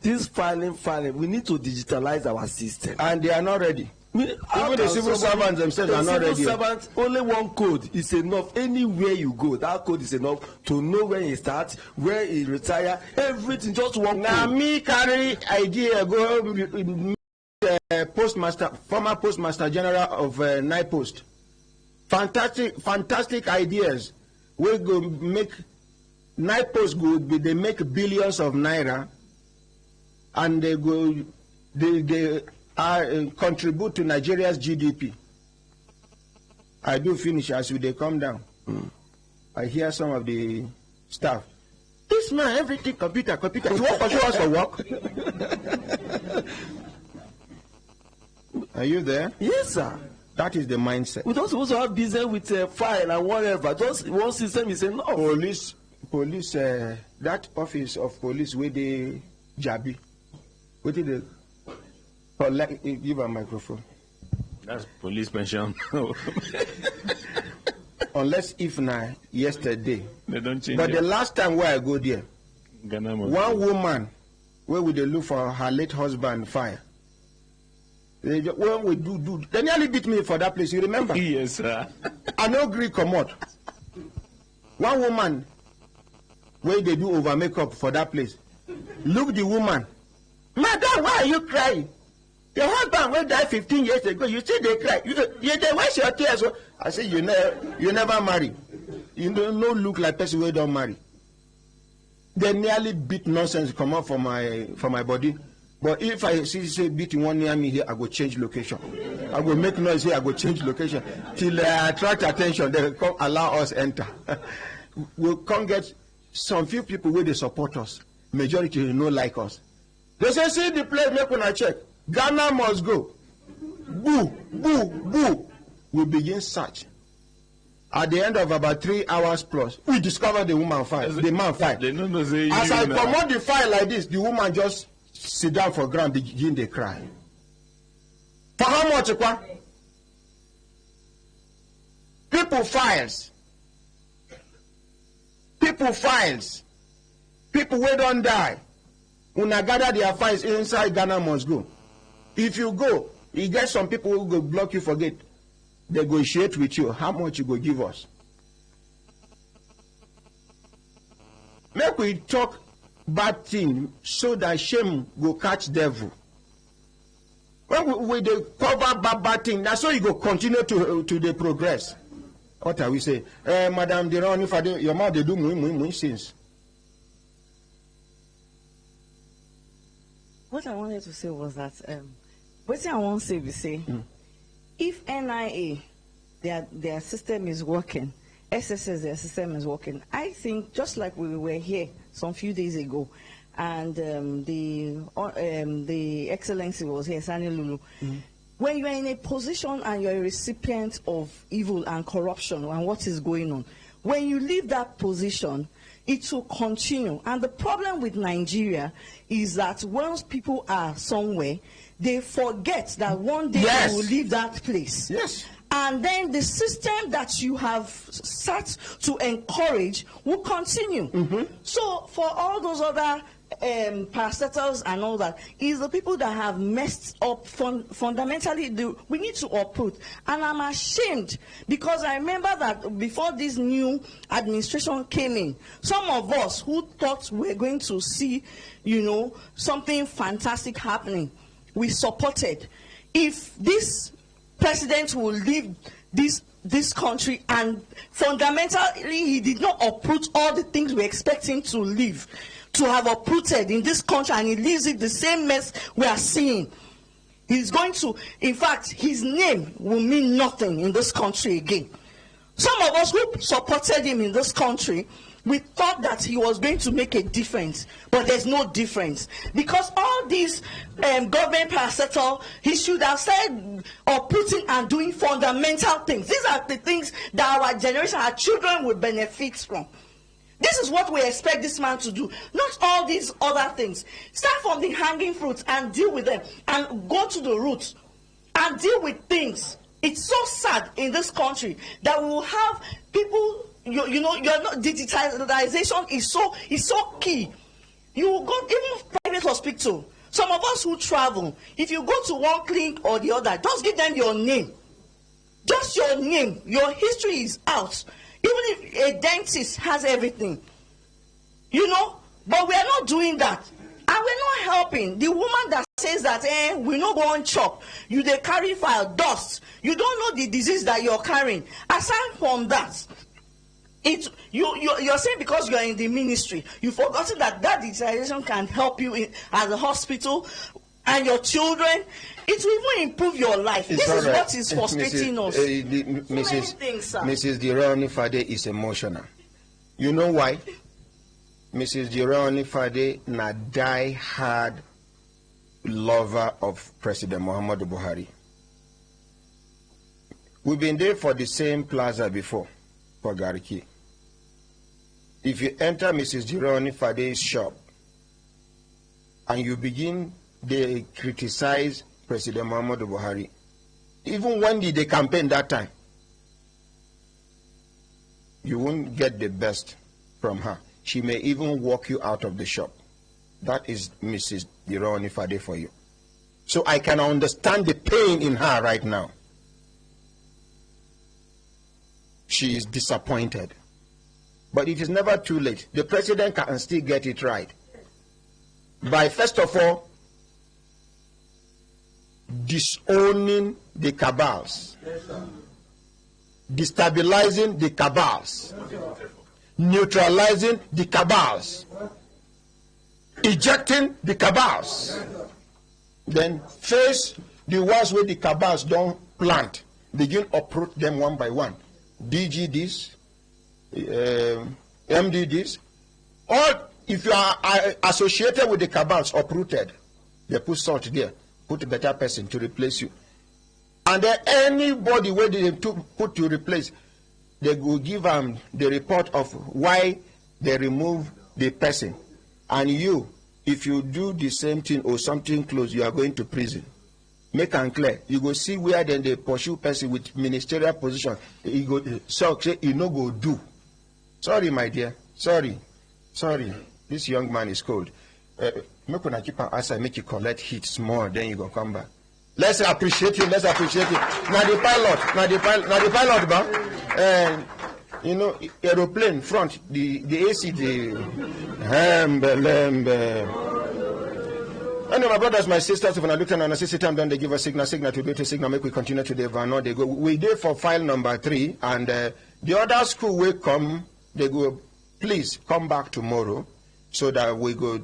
This filing, we need to digitalize our system. And they are not ready. Even the civil servants themselves are not ready. Civil servants, only one code is enough. Anywhere you go, that code is enough to know where he starts, where he retire, everything, just one now code. Me carry idea go postmaster, former postmaster general of NIPOST. Fantastic ideas. We go make NIPOST go be, they make billions of naira, and they contribute to Nigeria's GDP. I do finish as they come down. I hear some of the staff. This man, everything computer. You want to show us for work? Are you there? Yes, sir. That is the mindset. We don't supposed to have business with a file and whatever. Just one system is enough. Police, that office of police where they Jabi, what did they collect? Give a microphone. That's police pension. Unless if now yesterday. They don't change. But it. the last time where I go there, Ghana one woman where would they look for her late husband fire. When we do, they nearly beat me for that place. You remember? Yes, sir. I no agree come out. One woman where they do over makeup for that place. Look the woman. Madam, why are you crying? Your husband went died 15 years ago. You see they cry. You they wash your tears. I say you never marry. You don't look like person who don't marry. They nearly beat nonsense come out for my body. But if I say beating one near me here, I go change location. I go make noise here, I go change location. Till attract attention, they come allow us enter. We'll come get some few people where they support us. Majority no like us. They say, see the place, make una check. Ghana must go. Boo, boo, boo. We begin search. At the end of about 3 hours plus, we discover the woman file. The man file. They don't know say As I promote the file like this, the woman just sit down for ground, begin to cry. For how much? People files. People wey don't die. Una gather their files inside Ghana must go. If you go, you get some people who go block you for gate. They negotiate with you. How much you go give us? Make we talk bad thing so that shame go catch devil. When we dey cover bad thing, that's so you go continue to the progress. What are we say? Madam, they run if your mouth they do muy since. What I wanted to say was that what I want to say we say if NIA their system is working, SSS their system is working. I think just like we were here some few days ago, and the Excellency was here, Sani Lulu. When you are in a position and you are a recipient of evil and corruption and what is going on, when you leave that position, it will continue. And the problem with Nigeria is that once people are somewhere, they forget that one day Yes. they will leave that place. Yes. And then the system that you have set to encourage will continue. So for all those other parastatals and all that, is the people that have messed up fundamentally. We need to uproot. And I'm ashamed because I remember that before this new administration came in, some of us who thought we were going to see, you know, something fantastic happening, we supported. If this president will leave this country and fundamentally he did not uproot all the things we expect him to leave, to have uprooted in this country, and he leaves it the same mess we are seeing, he's going to, in fact, his name will mean nothing in this country again. Some of us who supported him in this country we thought that he was going to make a difference, but there's no difference, because all these government parastatal, he should have said or putting and doing fundamental things. These are the things that our generation, our children will benefit from. This is what we expect this man to do, not all these other things. Start from the hanging fruits and deal with them, and go to the roots and deal with things. It's so sad in this country that we will have people, you're not, digitalization is so key. You will go, even private hospital, some of us who travel, if you go to one clinic or the other, just give them your name. Just your name. Your history is out. Even if a dentist has everything, but we are not doing that, and we're not helping the woman that says that we no go on chop, you dey carry file dust, you don't know the disease that you're carrying. Aside from that, you're saying because you're in the ministry, you've forgotten that digitalization can help you at the hospital and your children. It will even improve your life. This is what is frustrating us. Mrs. Dironi Fade is emotional. You know why? Mrs. Dironi Fade na die-hard lover of President Muhammadu Buhari. We've been there for the same plaza before, for Gariki. If you enter Mrs. Dironi Fade's shop and you begin, they criticize President Muhammadu Buhari. Even when they campaign that time, you won't get the best from her. She may even walk you out of the shop. That is Mrs. Dironi Fade for you. So I can understand the pain in her right now. She is disappointed. But it is never too late. The president can still get it right. By, first of all, disowning the cabals, destabilizing the cabals, neutralizing the cabals, ejecting the cabals, then face the ones where the cabals don't plant, begin uproot them one by one. DG this, MD this, all, if you are associated with the cabals, uprooted. They put salt there, put a better person to replace you. And then anybody where they put to replace, they will give them the report of why they remove the person. And you, if you do the same thing or something close, you are going to prison. Make and clear. You go see where then they pursue person with ministerial position. You go, so say you no go do. Sorry, my dear. Sorry. This young man is cold. Make una keep an answer, make you collect heat small, then you go come back. Let's appreciate him. Now the pilot, ba. Aeroplane front, the AC, And my brothers, my sisters, if I look at an assistant time, then they give a signal to go to signal, make we continue to the van. They go. We did for file number 3, and the other school will come. They go, please come back tomorrow, so that we go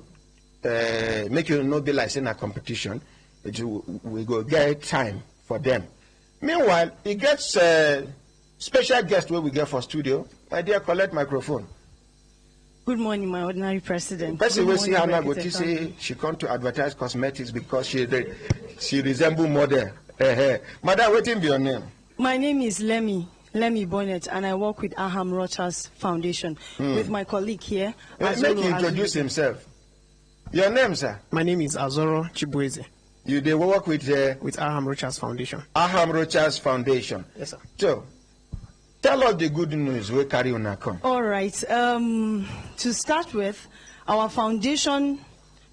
make you no be like in a competition. We go get time for them. Meanwhile, it gets special guest where we get for studio. My dear, collect microphone. Good morning, my ordinary president. Person will see Hannah go to say she come to advertise cosmetics because she resemble model. Madam, what is your name? My name is Lemmy Bonnet, and I work with Aham Rochas Foundation with my colleague here. Make him introduce himself. Your name, sir? My name is Azoro Chibueze. You they work with Aham Rochas Foundation. Aham Rochas Foundation. Yes, sir. So, tell us the good news we carry on our come. All right. To start with, our foundation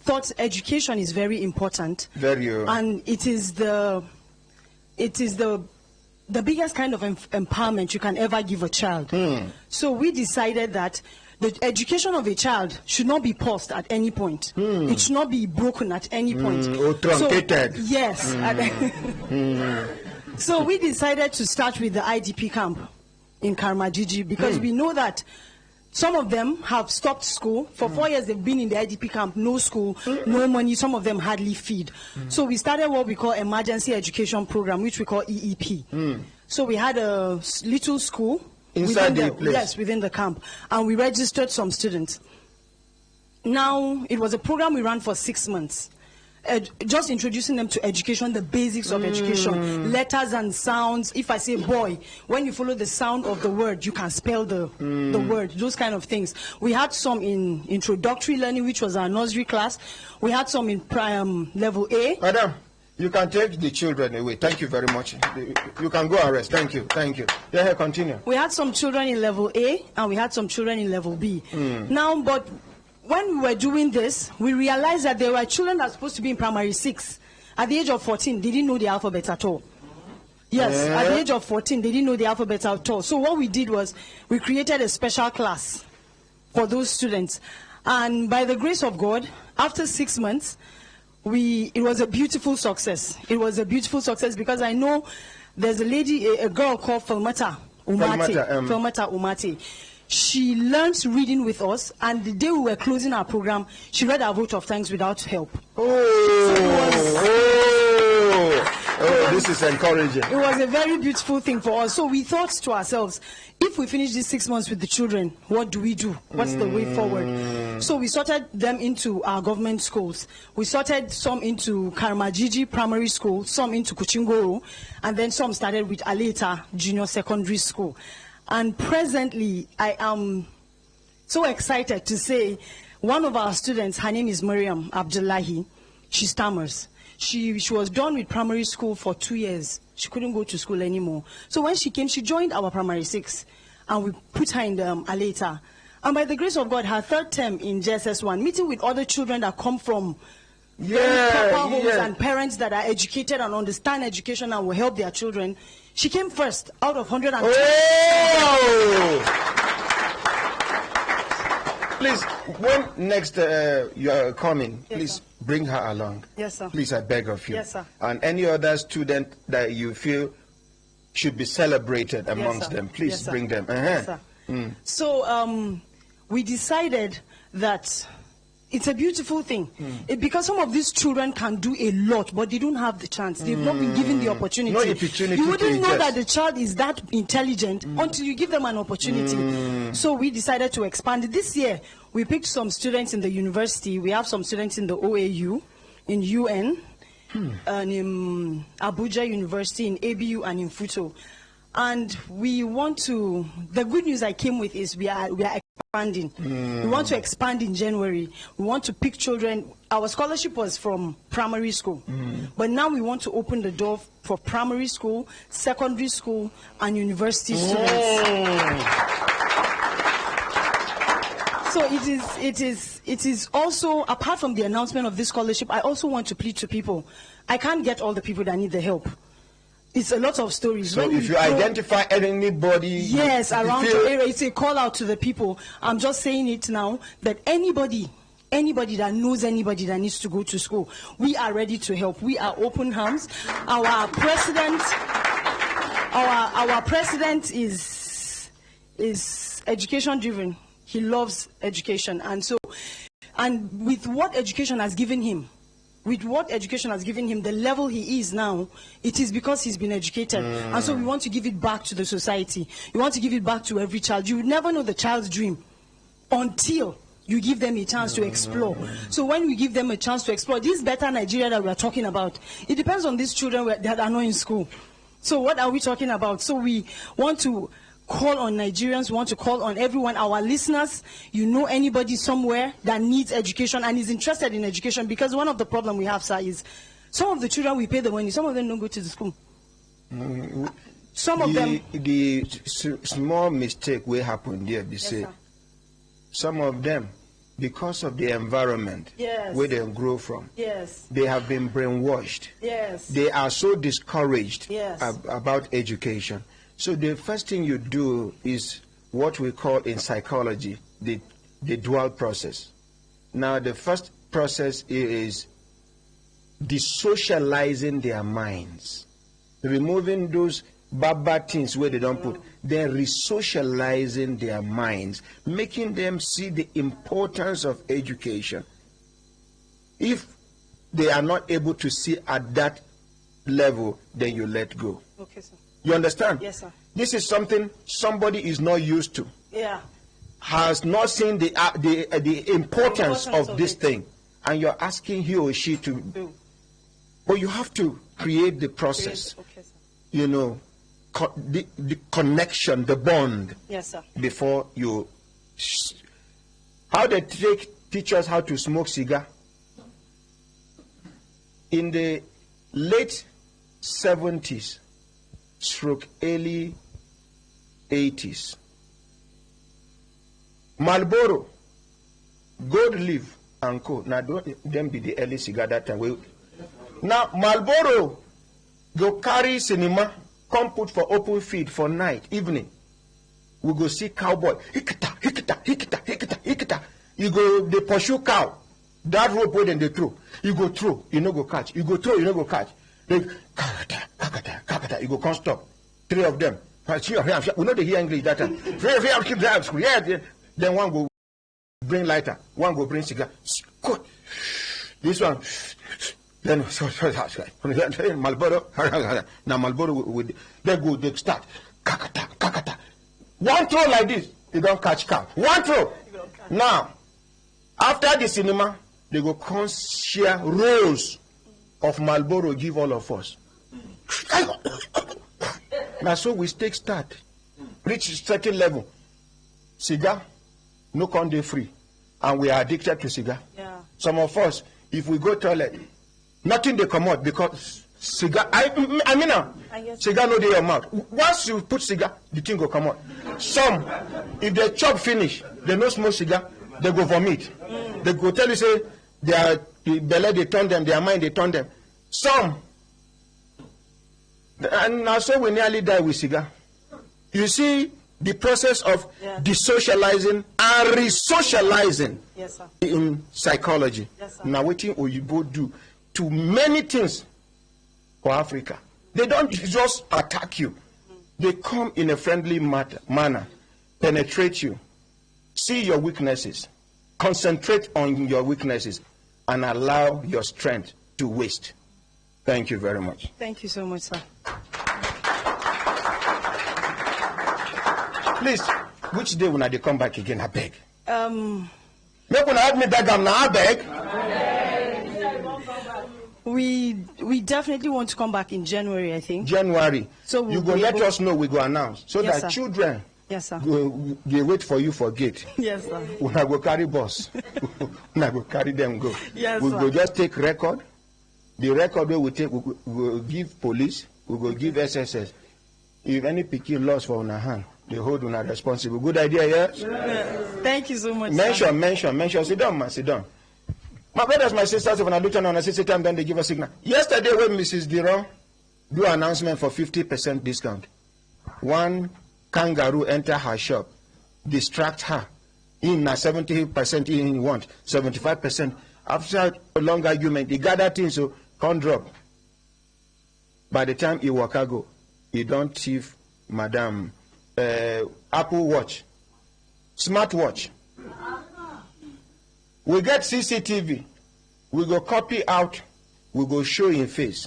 thought education is very important. And it is the biggest kind of empowerment you can ever give a child. So we decided that the education of a child should not be paused at any point. It should not be broken at any point. Or truncated. So, yes. So we decided to start with the IDP camp in Karmajiji, because we know that some of them have stopped school. For 4 years they've been in the IDP camp, no school, no money, some of them hardly feed. So we started what we call emergency education program, which we call EEP. So we had a little school Inside within the place? Yes, within the camp. And we registered some students. Now, it was a program we ran for 6 months. Just introducing them to education, the basics of education, letters and sounds. If I say boy, when you follow the sound of the word, you can spell the word, those kind of things. We had some in introductory learning, which was our nursery class. We had some in level A. Madam, you can take the children away. Thank you very much. You can go and rest. Thank you. Thank you. Yeah, continue. We had some children in level A, and we had some children in level B. Now, but when we were doing this, we realized that there were children that were supposed to be in primary 6. At the age of 14, they didn't know the alphabet at all. Yes, at the age of 14, they didn't know the alphabet at all. So what we did was we created a special class for those students. And by the grace of God, after 6 months, it was a beautiful success. It was a beautiful success because I know there's a girl called Felmata Umate. She learned reading with us, and the day we were closing our program, she read our vote of thanks without help. This is encouraging. It was a very beautiful thing for us. So we thought to ourselves, if we finish these 6 months with the children, what do we do? What's the way forward? So we sorted them into our government schools. We sorted some into Karamajiji Primary School, some into Kuchingoro, and then some started with Aleta Junior Secondary School. And presently, I am so excited to say one of our students, her name is Mariam Abdullahi, she stammers. She was done with primary school for 2 years. She couldn't go to school anymore. So when she came, she joined our primary 6, and we put her in the Aleta. And by the grace of God, her 3rd term in JSS1, meeting with other children that come from very proper homes and parents that are educated and understand education and will help their children. She came first out of 120. Please, when next you are coming, Yes, please sir. bring her along. Yes, sir. Please, I beg of you. Yes, sir. And any other student that you feel should be celebrated amongst sir. them, please Yes, sir. bring them. Yes, sir. So we decided that it's a beautiful thing because some of these children can do a lot, but they don't have the chance. They've not been given the opportunity. No opportunity You wouldn't to know ingest. that the child is that intelligent until you give them an opportunity. So we decided to expand. This year, we picked some students in the university. We have some students in the OAU, in UN, and in Abuja University, in ABU, and in Futo. And we want to, the good news I came with is we are expanding. We want to expand in January. We want to pick children. Our scholarship was from primary school, but now we want to open the door for primary school, secondary school, and university students. So it is also, apart from the announcement of this scholarship, I also want to plead to people. I can't get all the people that need the help. It's a lot of stories. So if you identify anybody, yes, around the area, it's a call out to the people. I'm just saying it now that anybody that knows anybody that needs to go to school, we are ready to help. We are open arms. Our president is education driven. He loves education, and with what education has given him. With what education has given him, the level he is now, it is because he's been educated. And so we want to give it back to the society. We want to give it back to every child. You would never know the child's dream until you give them a chance to explore. So when we give them a chance to explore, this better Nigeria that we are talking about, it depends on these children that are not in school. So what are we talking about? So we want to call on Nigerians, we want to call on everyone, our listeners. You know anybody somewhere that needs education and is interested in education, because one of the problems we have, sir, is some of the children we pay the money, some of them don't go to the school. Some of them. The small mistake will happen there, they say. Sir. Some of them, because of the environment where they grow from, they have been brainwashed. They are so discouraged about education. So the first thing you do is what we call in psychology the dual process. Now the first process is desocializing their minds, removing those bad things where they don't put, then resocializing their minds, making them see the importance of education. If they are not able to see at that level, then you let go. Okay, sir. You understand? Yes, sir. This is something somebody is not used to. Yeah. Has not seen the importance of this it. thing, and you're asking he or she to. But you have to create the process. Okay, sir. You know, the connection, the bond. Yes, sir. Before you. How they teach us how to smoke cigar. In the late 70s, stroke early 80s, Marlboro, Gold Leaf, and Co. Now, don't them be the early cigar that time. Now, Marlboro go carry cinema, come put for open field for night, evening. We go see cowboy. Hikita, hikita, hikita, hikita, hikita. You go, they pursue cow. That rope where they throw. You go throw, you no go catch. You go throw, you no go catch. They kakata, kakata, kakata. You go can't stop. 3 of them. We know they hear English that time. Yeah, then one go bring lighter, one go bring cigar. This one. Then Marlboro. Now Marlboro they go, they start. Kakata, kakata. One throw like this, they don't catch cow. One throw. Now, after the cinema, they go come share rolls of Marlboro, give all of us. Now, so we take start, reach certain level. Cigar, no conde free, and we are addicted to cigar. Yeah. Some of us, if we go toilet, nothing they come out because cigar. I mean, cigar no dey your mouth. Once you put cigar, the thing go come out. Some, if they chop finish, they no smoke cigar, they go vomit. They go tell you say their belly they turn them, their mind they turn them. Some, and now so we nearly die with cigar. You see the process of desocializing and resocializing in psychology. Now what you both do to many things for Africa. They don't just attack you. They come in a friendly manner, penetrate you, see your weaknesses, concentrate on your weaknesses, and allow your strength to waste. Thank you very much. Thank you so much, sir. Please, which day when they come back again, I beg? Make una help me beg am now, I beg. We definitely want to come back in January, I think. January. So you go let us know, we go announce. So Yes, that sir. children Yes, sir. they wait for you for gate. Yes, sir. When I go carry bus, when I go carry them go. Yes, we sir. go just take record. The record we will take, we will give police, we will give SSS. If any pikin lost for una hand, they hold una responsible. Good idea, yes? Thank you so much, sir. Mention. Sit down, man, sit down. My brothers, my sisters, when I look at I say time, then they give a signal. Yesterday, when Mrs. Diron do announcement for 50% discount, one kangaroo enter her shop, distract her. In 70% in want, 75%. After a long argument, he gather things so can't drop. By the time he walk go, he don't thief Madam Apple Watch, smartwatch. We get CCTV. We go copy out. We go show in face.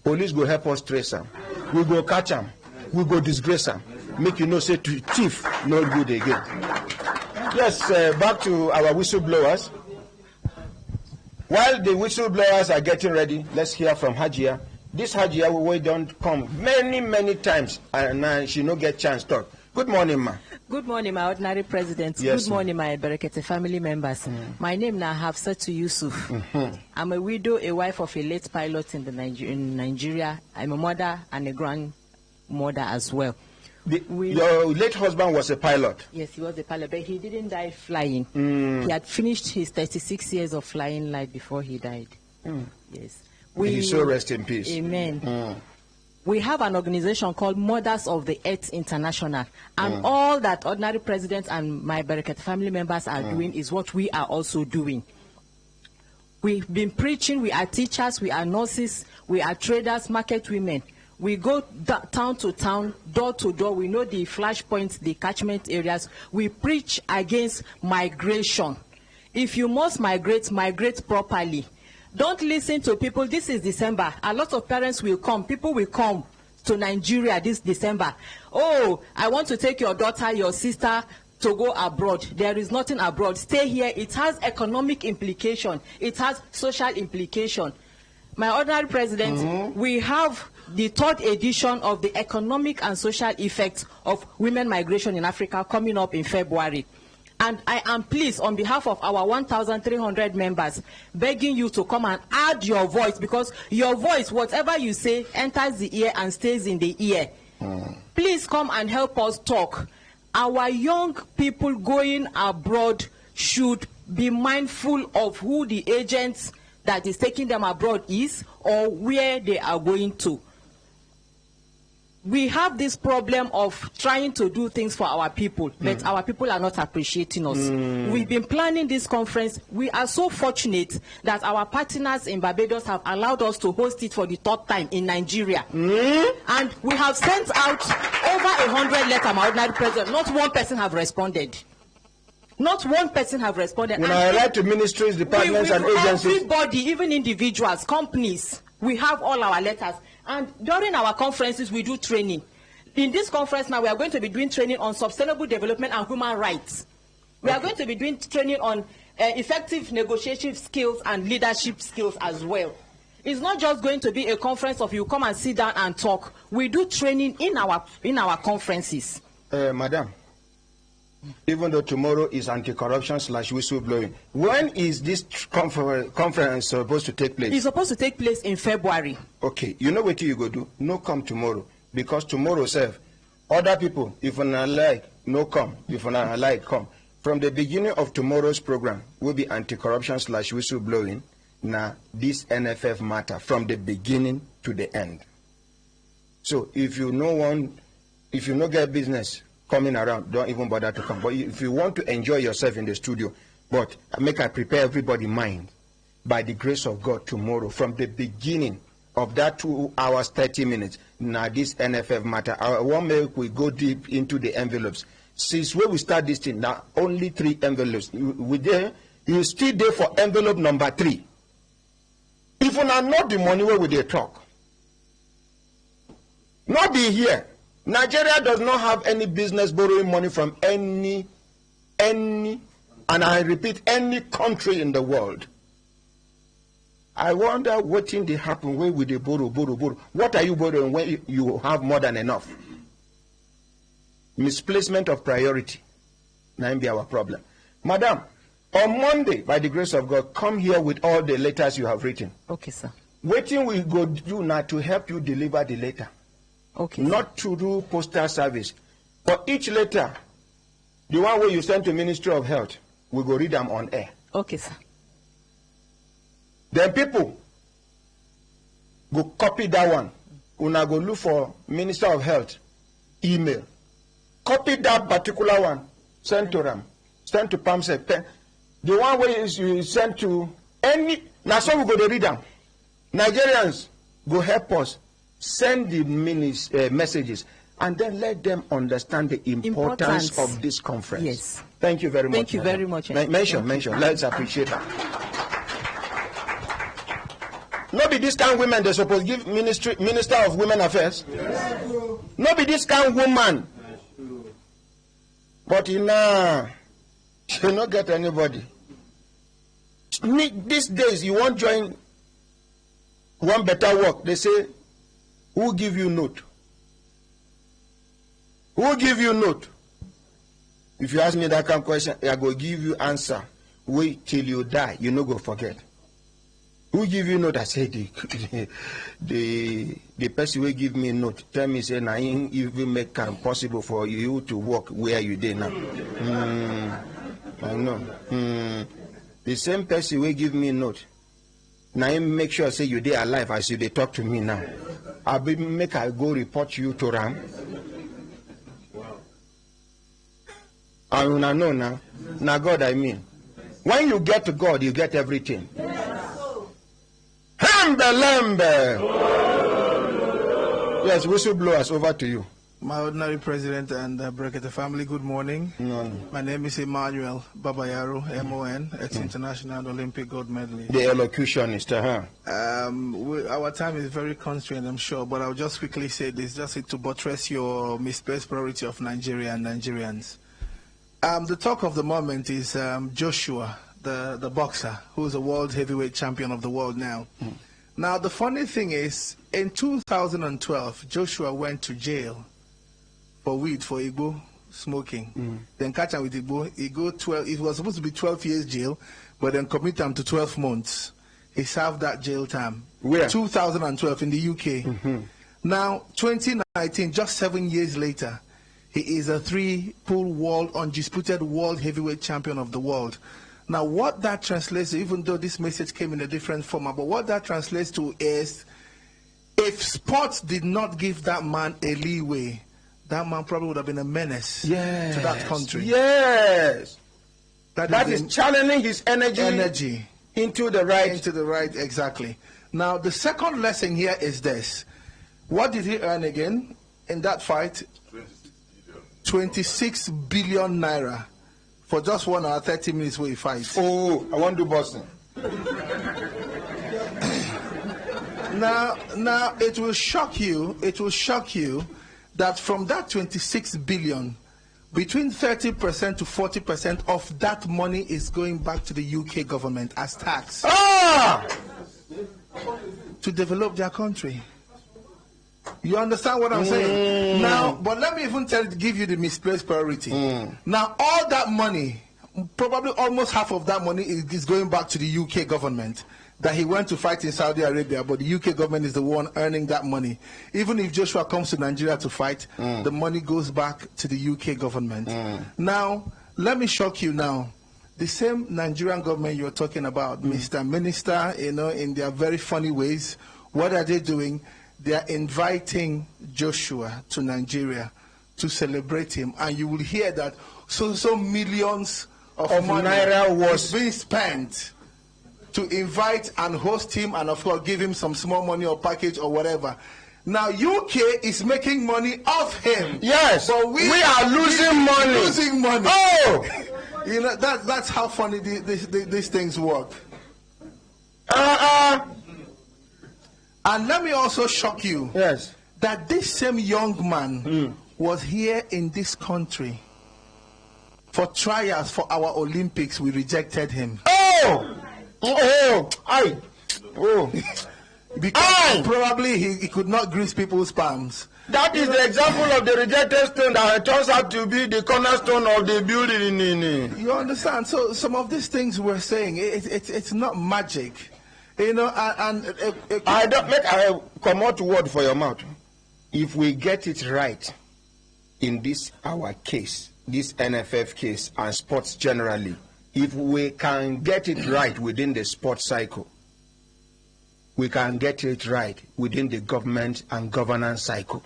Police go help us trace him. We go catch him. We go disgrace him. Make you know say to thief not good again. Yes, back to our whistleblowers. While the whistleblowers are getting ready, let's hear from Hajia. This Hajia we don't come many times, and she no get chance to talk. Good morning, ma. Good morning, my ordinary president. Yes, Good morning, my Brekete family members. My name now Hafsatu Yusuf. I'm a widow, a wife of a late pilot in Nigeria. I'm a mother and a grandmother as well. Your late husband was a pilot. Yes, he was a pilot, but he didn't die flying. He had finished his 36 years of flying life before he died. Yes. He so rest in peace. Amen. We have an organization called Mothers of the Earth International, and all that ordinary president and my Brekete family members are doing is what we are also doing. We've been preaching, we are teachers, we are nurses, we are traders, market women. We go town to town, door to door. We know the flashpoints, the catchment areas. We preach against migration. If you must migrate, migrate properly. Don't listen to people. This is December. A lot of parents will come. People will come to Nigeria this December. Oh, I want to take your daughter, your sister to go abroad. There is nothing abroad. Stay here. It has economic implication. It has social implication. My ordinary president, we have the 3rd edition of the economic and social effects of women migration in Africa coming up in February. And I am pleased on behalf of our 1,300 members begging you to come and add your voice, because your voice, whatever you say, enters the ear and stays in the ear. Please come and help us talk. Our young people going abroad should be mindful of who the agents that is taking them abroad is or where they are going to. We have this problem of trying to do things for our people, but our people are not appreciating us. We've been planning this conference. We are so fortunate that our partners in Barbados have allowed us to host it for the 3rd time in Nigeria. And we have sent out over 100 letters, my ordinary president. Not one person have responded. Not one person have responded. When I write to ministries, departments, and agencies, everybody, even individuals, companies, we have all our letters. And during our conferences, we do training. In this conference now, we are going to be doing training on sustainable development and human rights. We are going to be doing training on effective negotiation skills and leadership skills as well. It's not just going to be a conference of you come and sit down and talk. We do training in our conferences. Madam, even though tomorrow is anti-corruption / whistleblowing, when is this conference supposed to take place? It's supposed to take place in February. Okay, you know what you go do? No come tomorrow, because tomorrow, sir, other people, if you not like, no come. If you not like, come. From the beginning of tomorrow's program will be anti-corruption / whistleblowing. Now, this NFF matter from the beginning to the end. So if you no get business coming around, don't even bother to come. But if you want to enjoy yourself in the studio, but make I prepare everybody's mind, by the grace of God, tomorrow, from the beginning of that 2 hours, 30 minutes, now this NFF matter, I want make we go deep into the envelopes. Since when we start this thing, now only 3 envelopes. You still there for envelope number 3. If you are not the money where we they talk, not be here. Nigeria does not have any business borrowing money from any, and I repeat, any country in the world. I wonder what thing they happen when we they borrow. What are you borrowing when you have more than enough? Misplacement of priority. Now be our problem. Madam, on Monday, by the grace of God, come here with all the letters you have written. Okay, sir. Waiting we go do now to help you deliver the letter. Okay. Not to do postal service. For each letter, the one where you send to Ministry of Health, we go read them on air. Okay, sir. Then people go copy that one. Una go look for Minister of Health email. Copy that particular one. Send to them. Send to PAMSEC. The one where you send to any. Now so we go to read them. Nigerians go help us. Send the messages and then let them understand the importance of this conference. Yes. Thank you very much. Thank you very much. Mention. Let's appreciate that. Not be this kind of women they supposed to give Minister of Women Affairs. Yes. Not be this kind of woman. But she not get anybody. These days you won't join one better work. They say, who give you note? Who give you note? If you ask me that kind of question, I go give you answer. Wait till you die. You no go forget. Who give you note? I say the person who give me note. Tell me say na him even make it possible for you to work where you dey now. I know. The same person who give me note. Now him make sure say you dey alive as you dey talk to me now. I be make I go report you to Ram. And una know now. Now God I mean. When you get to God, you get everything. Hambe lembe. Yes, whistleblowers, over to you. My ordinary president and Brekete family, good morning. My name is Emmanuel Babayaro, MON, ex-international Olympic gold medalist. The elocutionist, Our time is very constrained, I'm sure, but I'll just quickly say this, just to buttress your misplaced priority of Nigeria and Nigerians. The talk of the moment is Joshua, the boxer, who's a world heavyweight champion of the world now. Now, the funny thing is, in 2012, Joshua went to jail for weed, for Igbo smoking. Then catch him with Igbo. He go 12. It was supposed to be 12 years jail, but then commit him to 12 months. He served that jail time. Where? 2012 in the UK. Now, 2019, just 7 years later, he is a three-pull undisputed world heavyweight champion of the world. Now, what that translates to, even though this message came in a different format, but what that translates to is, if sports did not give that man a leeway, that man probably would have been a menace to that country. Yes. That is channeling his energy into the right. Into the right, exactly. Now, the second lesson here is this. What did he earn again in that fight? 26 billion naira for just 1 hour, 30 minutes where he fights. Oh, I want to do Boston. Now, it will shock you that from that 26 billion, between 30% to 40% of that money is going back to the UK government as tax to develop their country. You understand what I'm saying? Now, but let me even give you the misplaced priority. Now, all that money, probably almost half of that money is going back to the UK government. That he went to fight in Saudi Arabia, but the UK government is the one earning that money. Even if Joshua comes to Nigeria to fight, the money goes back to the UK government. Now, let me shock you now. The same Nigerian government you're talking about, Mr. Minister, you know, in their very funny ways, what are they doing? They are inviting Joshua to Nigeria to celebrate him. And you will hear that so millions of money naira was being spent to invite and host him and of course give him some small money or package or whatever. Now UK is making money off him. Yes, but we are losing money. Losing money. Oh, you know that's how funny these things work. And let me also shock you. Yes, that this same young man was here in this country for trials for our Olympics. We rejected him. Because probably he could not grease people's palms. That is the example of the rejected stone that turns out to be the cornerstone of the building. You understand? So some of these things we're saying, it's not magic. You know, I come out word for your mouth. If we get it right in this our case, this NFF case and sports generally, if we can get it right within the sports cycle, we can get it right within the government and governance cycle.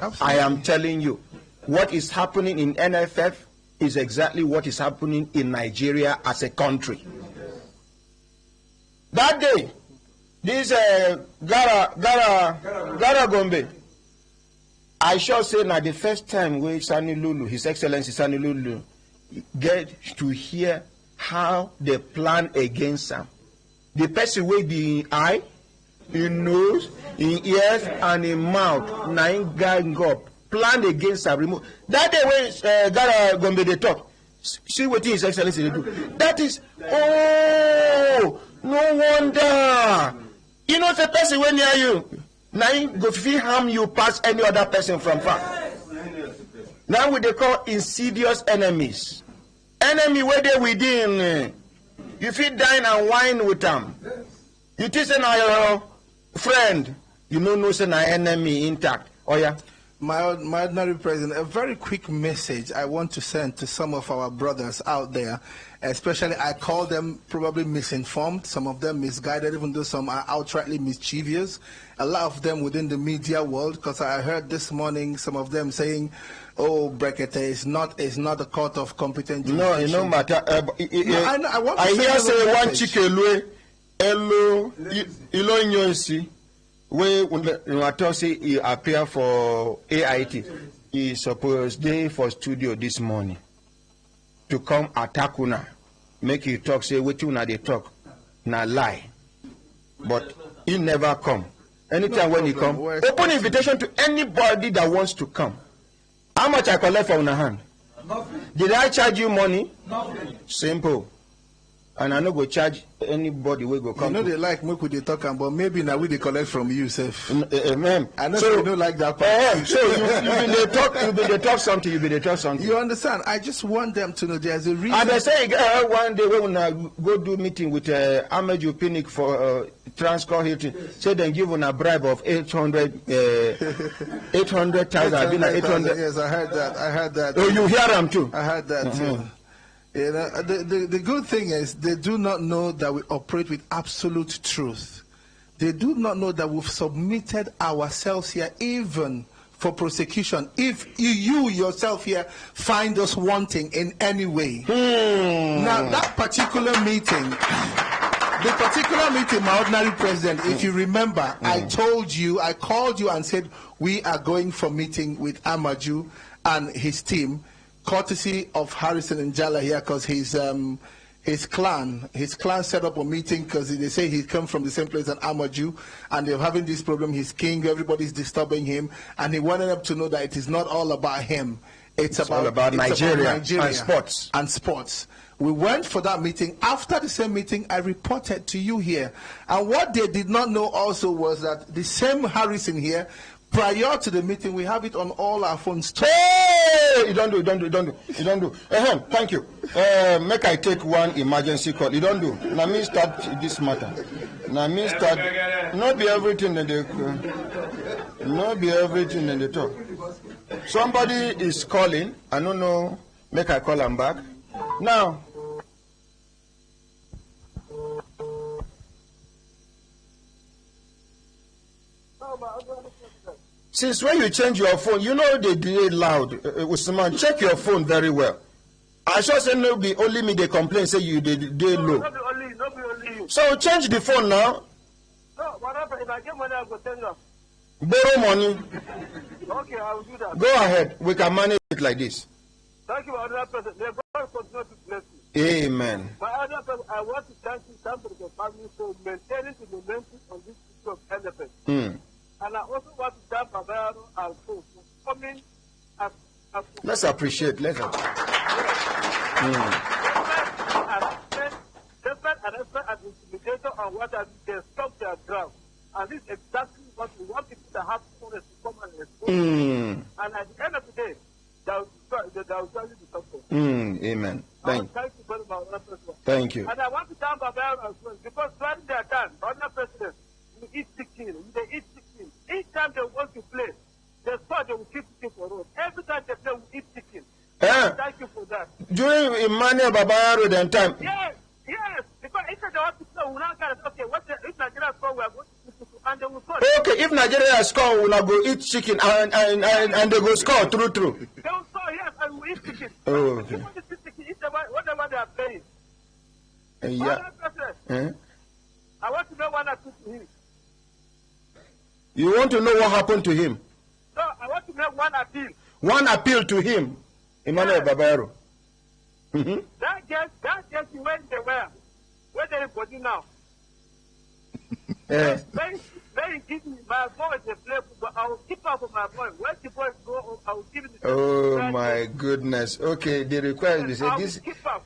Absolutely. I am telling you, what is happening in NFF is exactly what is happening in Nigeria as a country. That day, this Gara Gombe, I shall say now the first time where Sani Lulu, His Excellency Sani Lulu, get to hear how they plan against him. The person will be in eye, in nose, in ears, and in mouth, nine gang up, plan against him. Remove. That day when Gara Gombe they talk, see what His Excellency they do. That is, oh, no wonder. You know the person when near you, now go feel harm you pass any other person from far. Now what they call insidious enemies. Enemy where they within. You feel dine and wine with them. You think say na your friend. You know say na enemy intact. Oh yeah. My ordinary president, a very quick message I want to send to some of our brothers out there, especially I call them probably misinformed, some of them misguided, even though some are outrightly mischievous. A lot of them within the media world, because I heard this morning some of them saying, "Oh, Brekete is not a court of competent jurisdiction." No, it no matter. I hear say one chicken elo ilo nyonsi when you say he appear for AIT, he supposed day for studio this morning to come attack una, make you talk, say what una they talk, na lie. But he never come. Anytime when he come, open invitation to anybody that wants to come. How much I collect for una hand? Nothing. Did I charge you money? Nothing. Simple. And I no go charge anybody we go come. You know they like make we dey talk am, but maybe now we dey collect from you, sef. Amen. I know so, you don't like that part. So you be dey talk something. You be dey talk something. You understand? I just want them to know there's a reason. And they say one day when we go do meeting with Ameju Pinnick for Transcorp Hilton, say they give una bribe of 800,000. 800,000. Yes, I heard that. I heard that. Oh, you hear them too? I heard that too. You know, the good thing is they do not know that we operate with absolute truth. They do not know that we've submitted ourselves here even for prosecution. If you yourself here find us wanting in any way. Now, that particular meeting, my ordinary president, if you remember, I told you, I called you and said, we are going for meeting with Amaju and his team, courtesy of Harrison and Jala here, because his clan set up a meeting because they say he come from the same place as Amaju, and they're having this problem. He's king, everybody's disturbing him, and he wanted them to know that it is not all about him. It's all about Nigeria and sports. We went for that meeting. After the same meeting, I reported to you here, and what they did not know also was that the same Harrison here, prior to the meeting, we have it on all our phones. Hey, you don't do. Thank you. Make I take one emergency call. You don't do. Now me start this matter. Now me start. Not be everything that they. Not be everything that they talk. Somebody is calling. I don't know. Make I call him back. Now. Since when you change your phone, you know they delay loud. Usman, check your phone very well. I sure say no be only me they complain, say you they low. Not be only you. So change the phone now. No, whatever. If I get money, I go tell you. Borrow money. Okay, I will do that. Go ahead. We can manage it like this. Thank you, my other person. May God continue to bless you. Amen. My other person, I want to thank you, thank the family for maintaining the momentum on this issue of elephant. And I also want to thank Babayaro and for coming as let's appreciate. Despite an expert and intimidation on what have they stopped their ground. And this is exactly what we want people to have to come and respond. And at the end of the day, they will tell you the success. Amen. Thank you very much, President. Thank you. And I want to thank Babayaro as well, because during their time, Honourable President, we eat chicken, they eat chicken. Each time they want to play, they thought they will keep chicken for road. Every time they play, we eat chicken. Thank you for that. During Emmanuel Babayaro then time. Yes. Because if they want to play, we now kind of okay. If Nigeria score, we are going to score, and they will score. Okay, if Nigeria score, we will go eat chicken and they go score true. They will score, yes, and we eat chicken. Oh, okay. Whatever they are playing. I want to know one or two to him. You want to know what happened to him? No, I want to make one appeal. One appeal to him, Emmanuel Babayaro. That just when they were. Where they body now? Very give me my boy to play, but I will keep up with my boy. Where the boy go, I will give him the. Oh my goodness. Okay, they require you say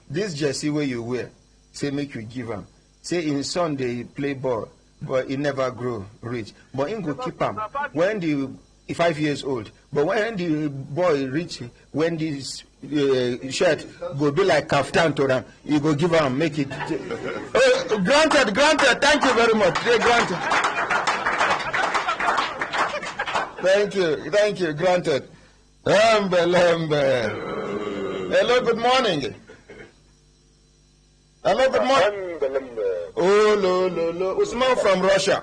this jersey where you wear. Say make you give him. Say in Sunday play ball. But he never grow rich. But him go keep him when the 5 years old. But when the boy reach, when this shirt go be like kaftan to them, you go give him, make it. Granted. Thank you very much. Granted. Thank you. Granted. Hello. Good morning. Hello. Good morning. Oh, lo. Usman from Russia.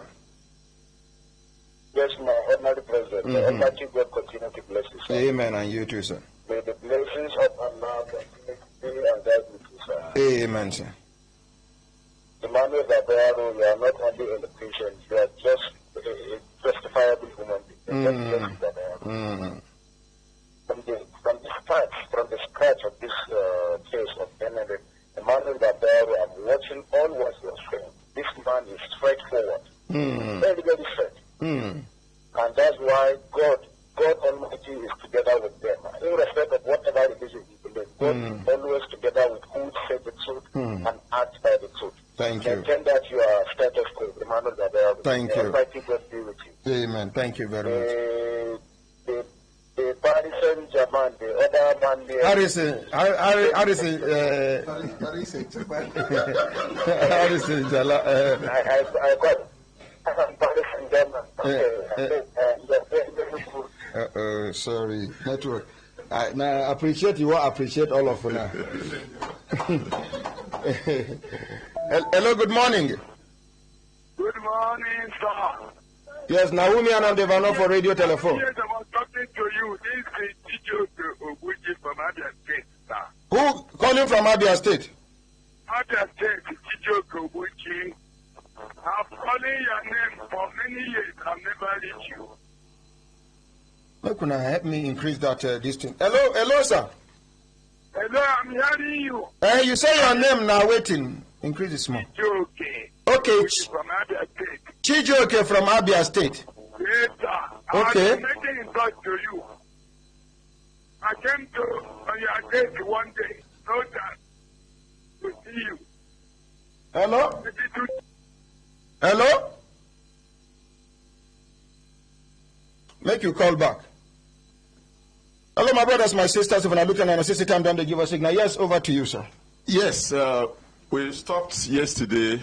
Yes, my ordinary president. Almighty God continue to bless you, sir. Amen, and you too, sir. May the blessings of Allah continue to be and guide with you, sir. Amen, sir. Emmanuel Babayaro, you are not only a patient, you are just a justifiable human being. From the scratch of this case of Emmanuel Babero, I'm watching all what you're saying. This man is straightforward, very, very straight. And that's why God Almighty is together with them. Irrespective of whatever religion you believe, God always together with who says the truth and acts by the truth. Thank you. Pretend that you are status quo, Emmanuel Babero. Thank you. Almighty God be with you. Amen. Thank you very much. The Paris Saint-Germain, the other man there. Harrison, I got Paris Saint-Germain. Sorry, network. I appreciate you. I appreciate all of you now. Hello, good morning. Good morning, sir. Yes, Naomi Anandevano for radio telephone. Yes, I was talking to you. This is Chijo Oguchi from Abia State, sir. Who calling from Abia State? Abia State, Chijo Oguchi. I've calling your name for many years. I've never reached you. How can I help me increase that distance? Hello, sir. Hello, I'm hearing you. You say your name now. Waiting. Increase it small. Chijoke. Okay. From Abia State. Chijoke from Abia State. Yes, sir. Okay. I'm making in touch to you. I came to your gate one day. No time to see you. Hello? Hello? Make you call back. Hello, my brothers, my sisters. If you're looking at a system time, don't they give us a signal? Yes, over to you, sir. Yes, we stopped yesterday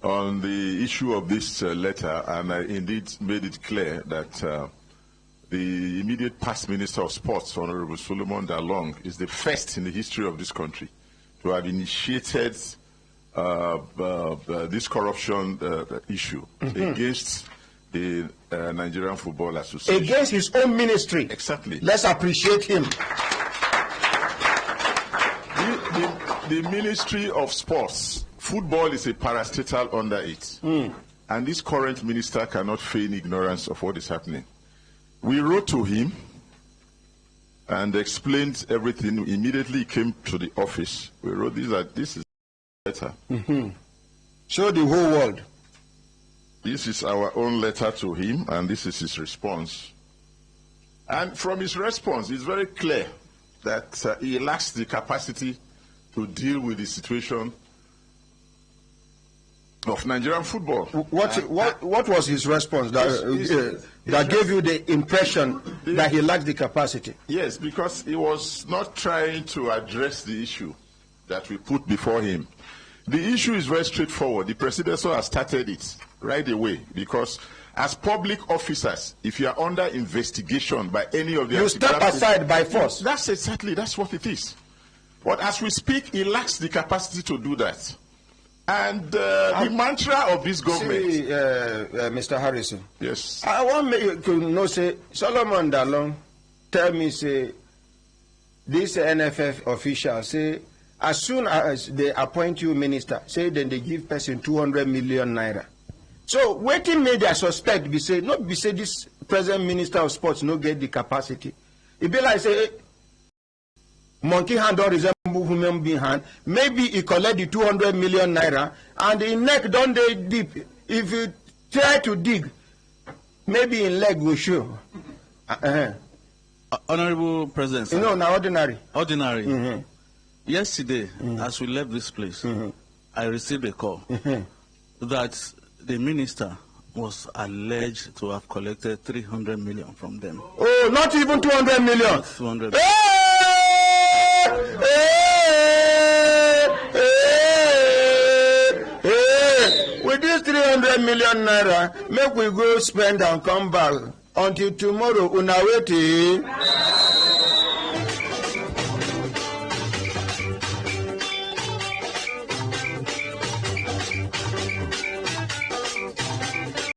on the issue of this letter, and I indeed made it clear that the immediate past Minister of Sports, Honorable Solomon Dalong, is the first in the history of this country to have initiated this corruption issue against the Nigerian Football Association. Against his own ministry. Exactly. Let's appreciate him. The Ministry of Sports, football is a parastatal under it. And this current minister cannot feign ignorance of what is happening. We wrote to him and explained everything. Immediately he came to the office. We wrote this is letter. Show the whole world. This is our own letter to him, and this is his response. And from his response, it's very clear that he lacks the capacity to deal with the situation of Nigerian football. What was his response that gave you the impression that he lacked the capacity? Yes, because he was not trying to address the issue that we put before him. The issue is very straightforward. The presidency has started it right away, because as public officers, if you are under investigation by any of the... You step aside by force. That's what it is. But as we speak, he lacks the capacity to do that. And the mantra of this government... See, Mr. Harrison. Yes. I want me to know, say, Solomon Dalong tell me, say, this NFF official, say, as soon as they appoint you minister, say, then they give person 200 million naira. So, waiting made their suspect be say, not be say this present minister of sports no get the capacity. It be like, say, monkey hand or resemble human being hand. Maybe he collect the 200 million naira and the neck don't they deep. If you try to dig, maybe in leg will show. Honorable President. You know, now ordinary. Ordinary. Yesterday, as we left this place, I received a call that the minister was alleged to have collected 300 million from them. Oh, not even 200 million. Not 200 million. With this 300 million naira, make we go spend and come back until tomorrow. Una waiting.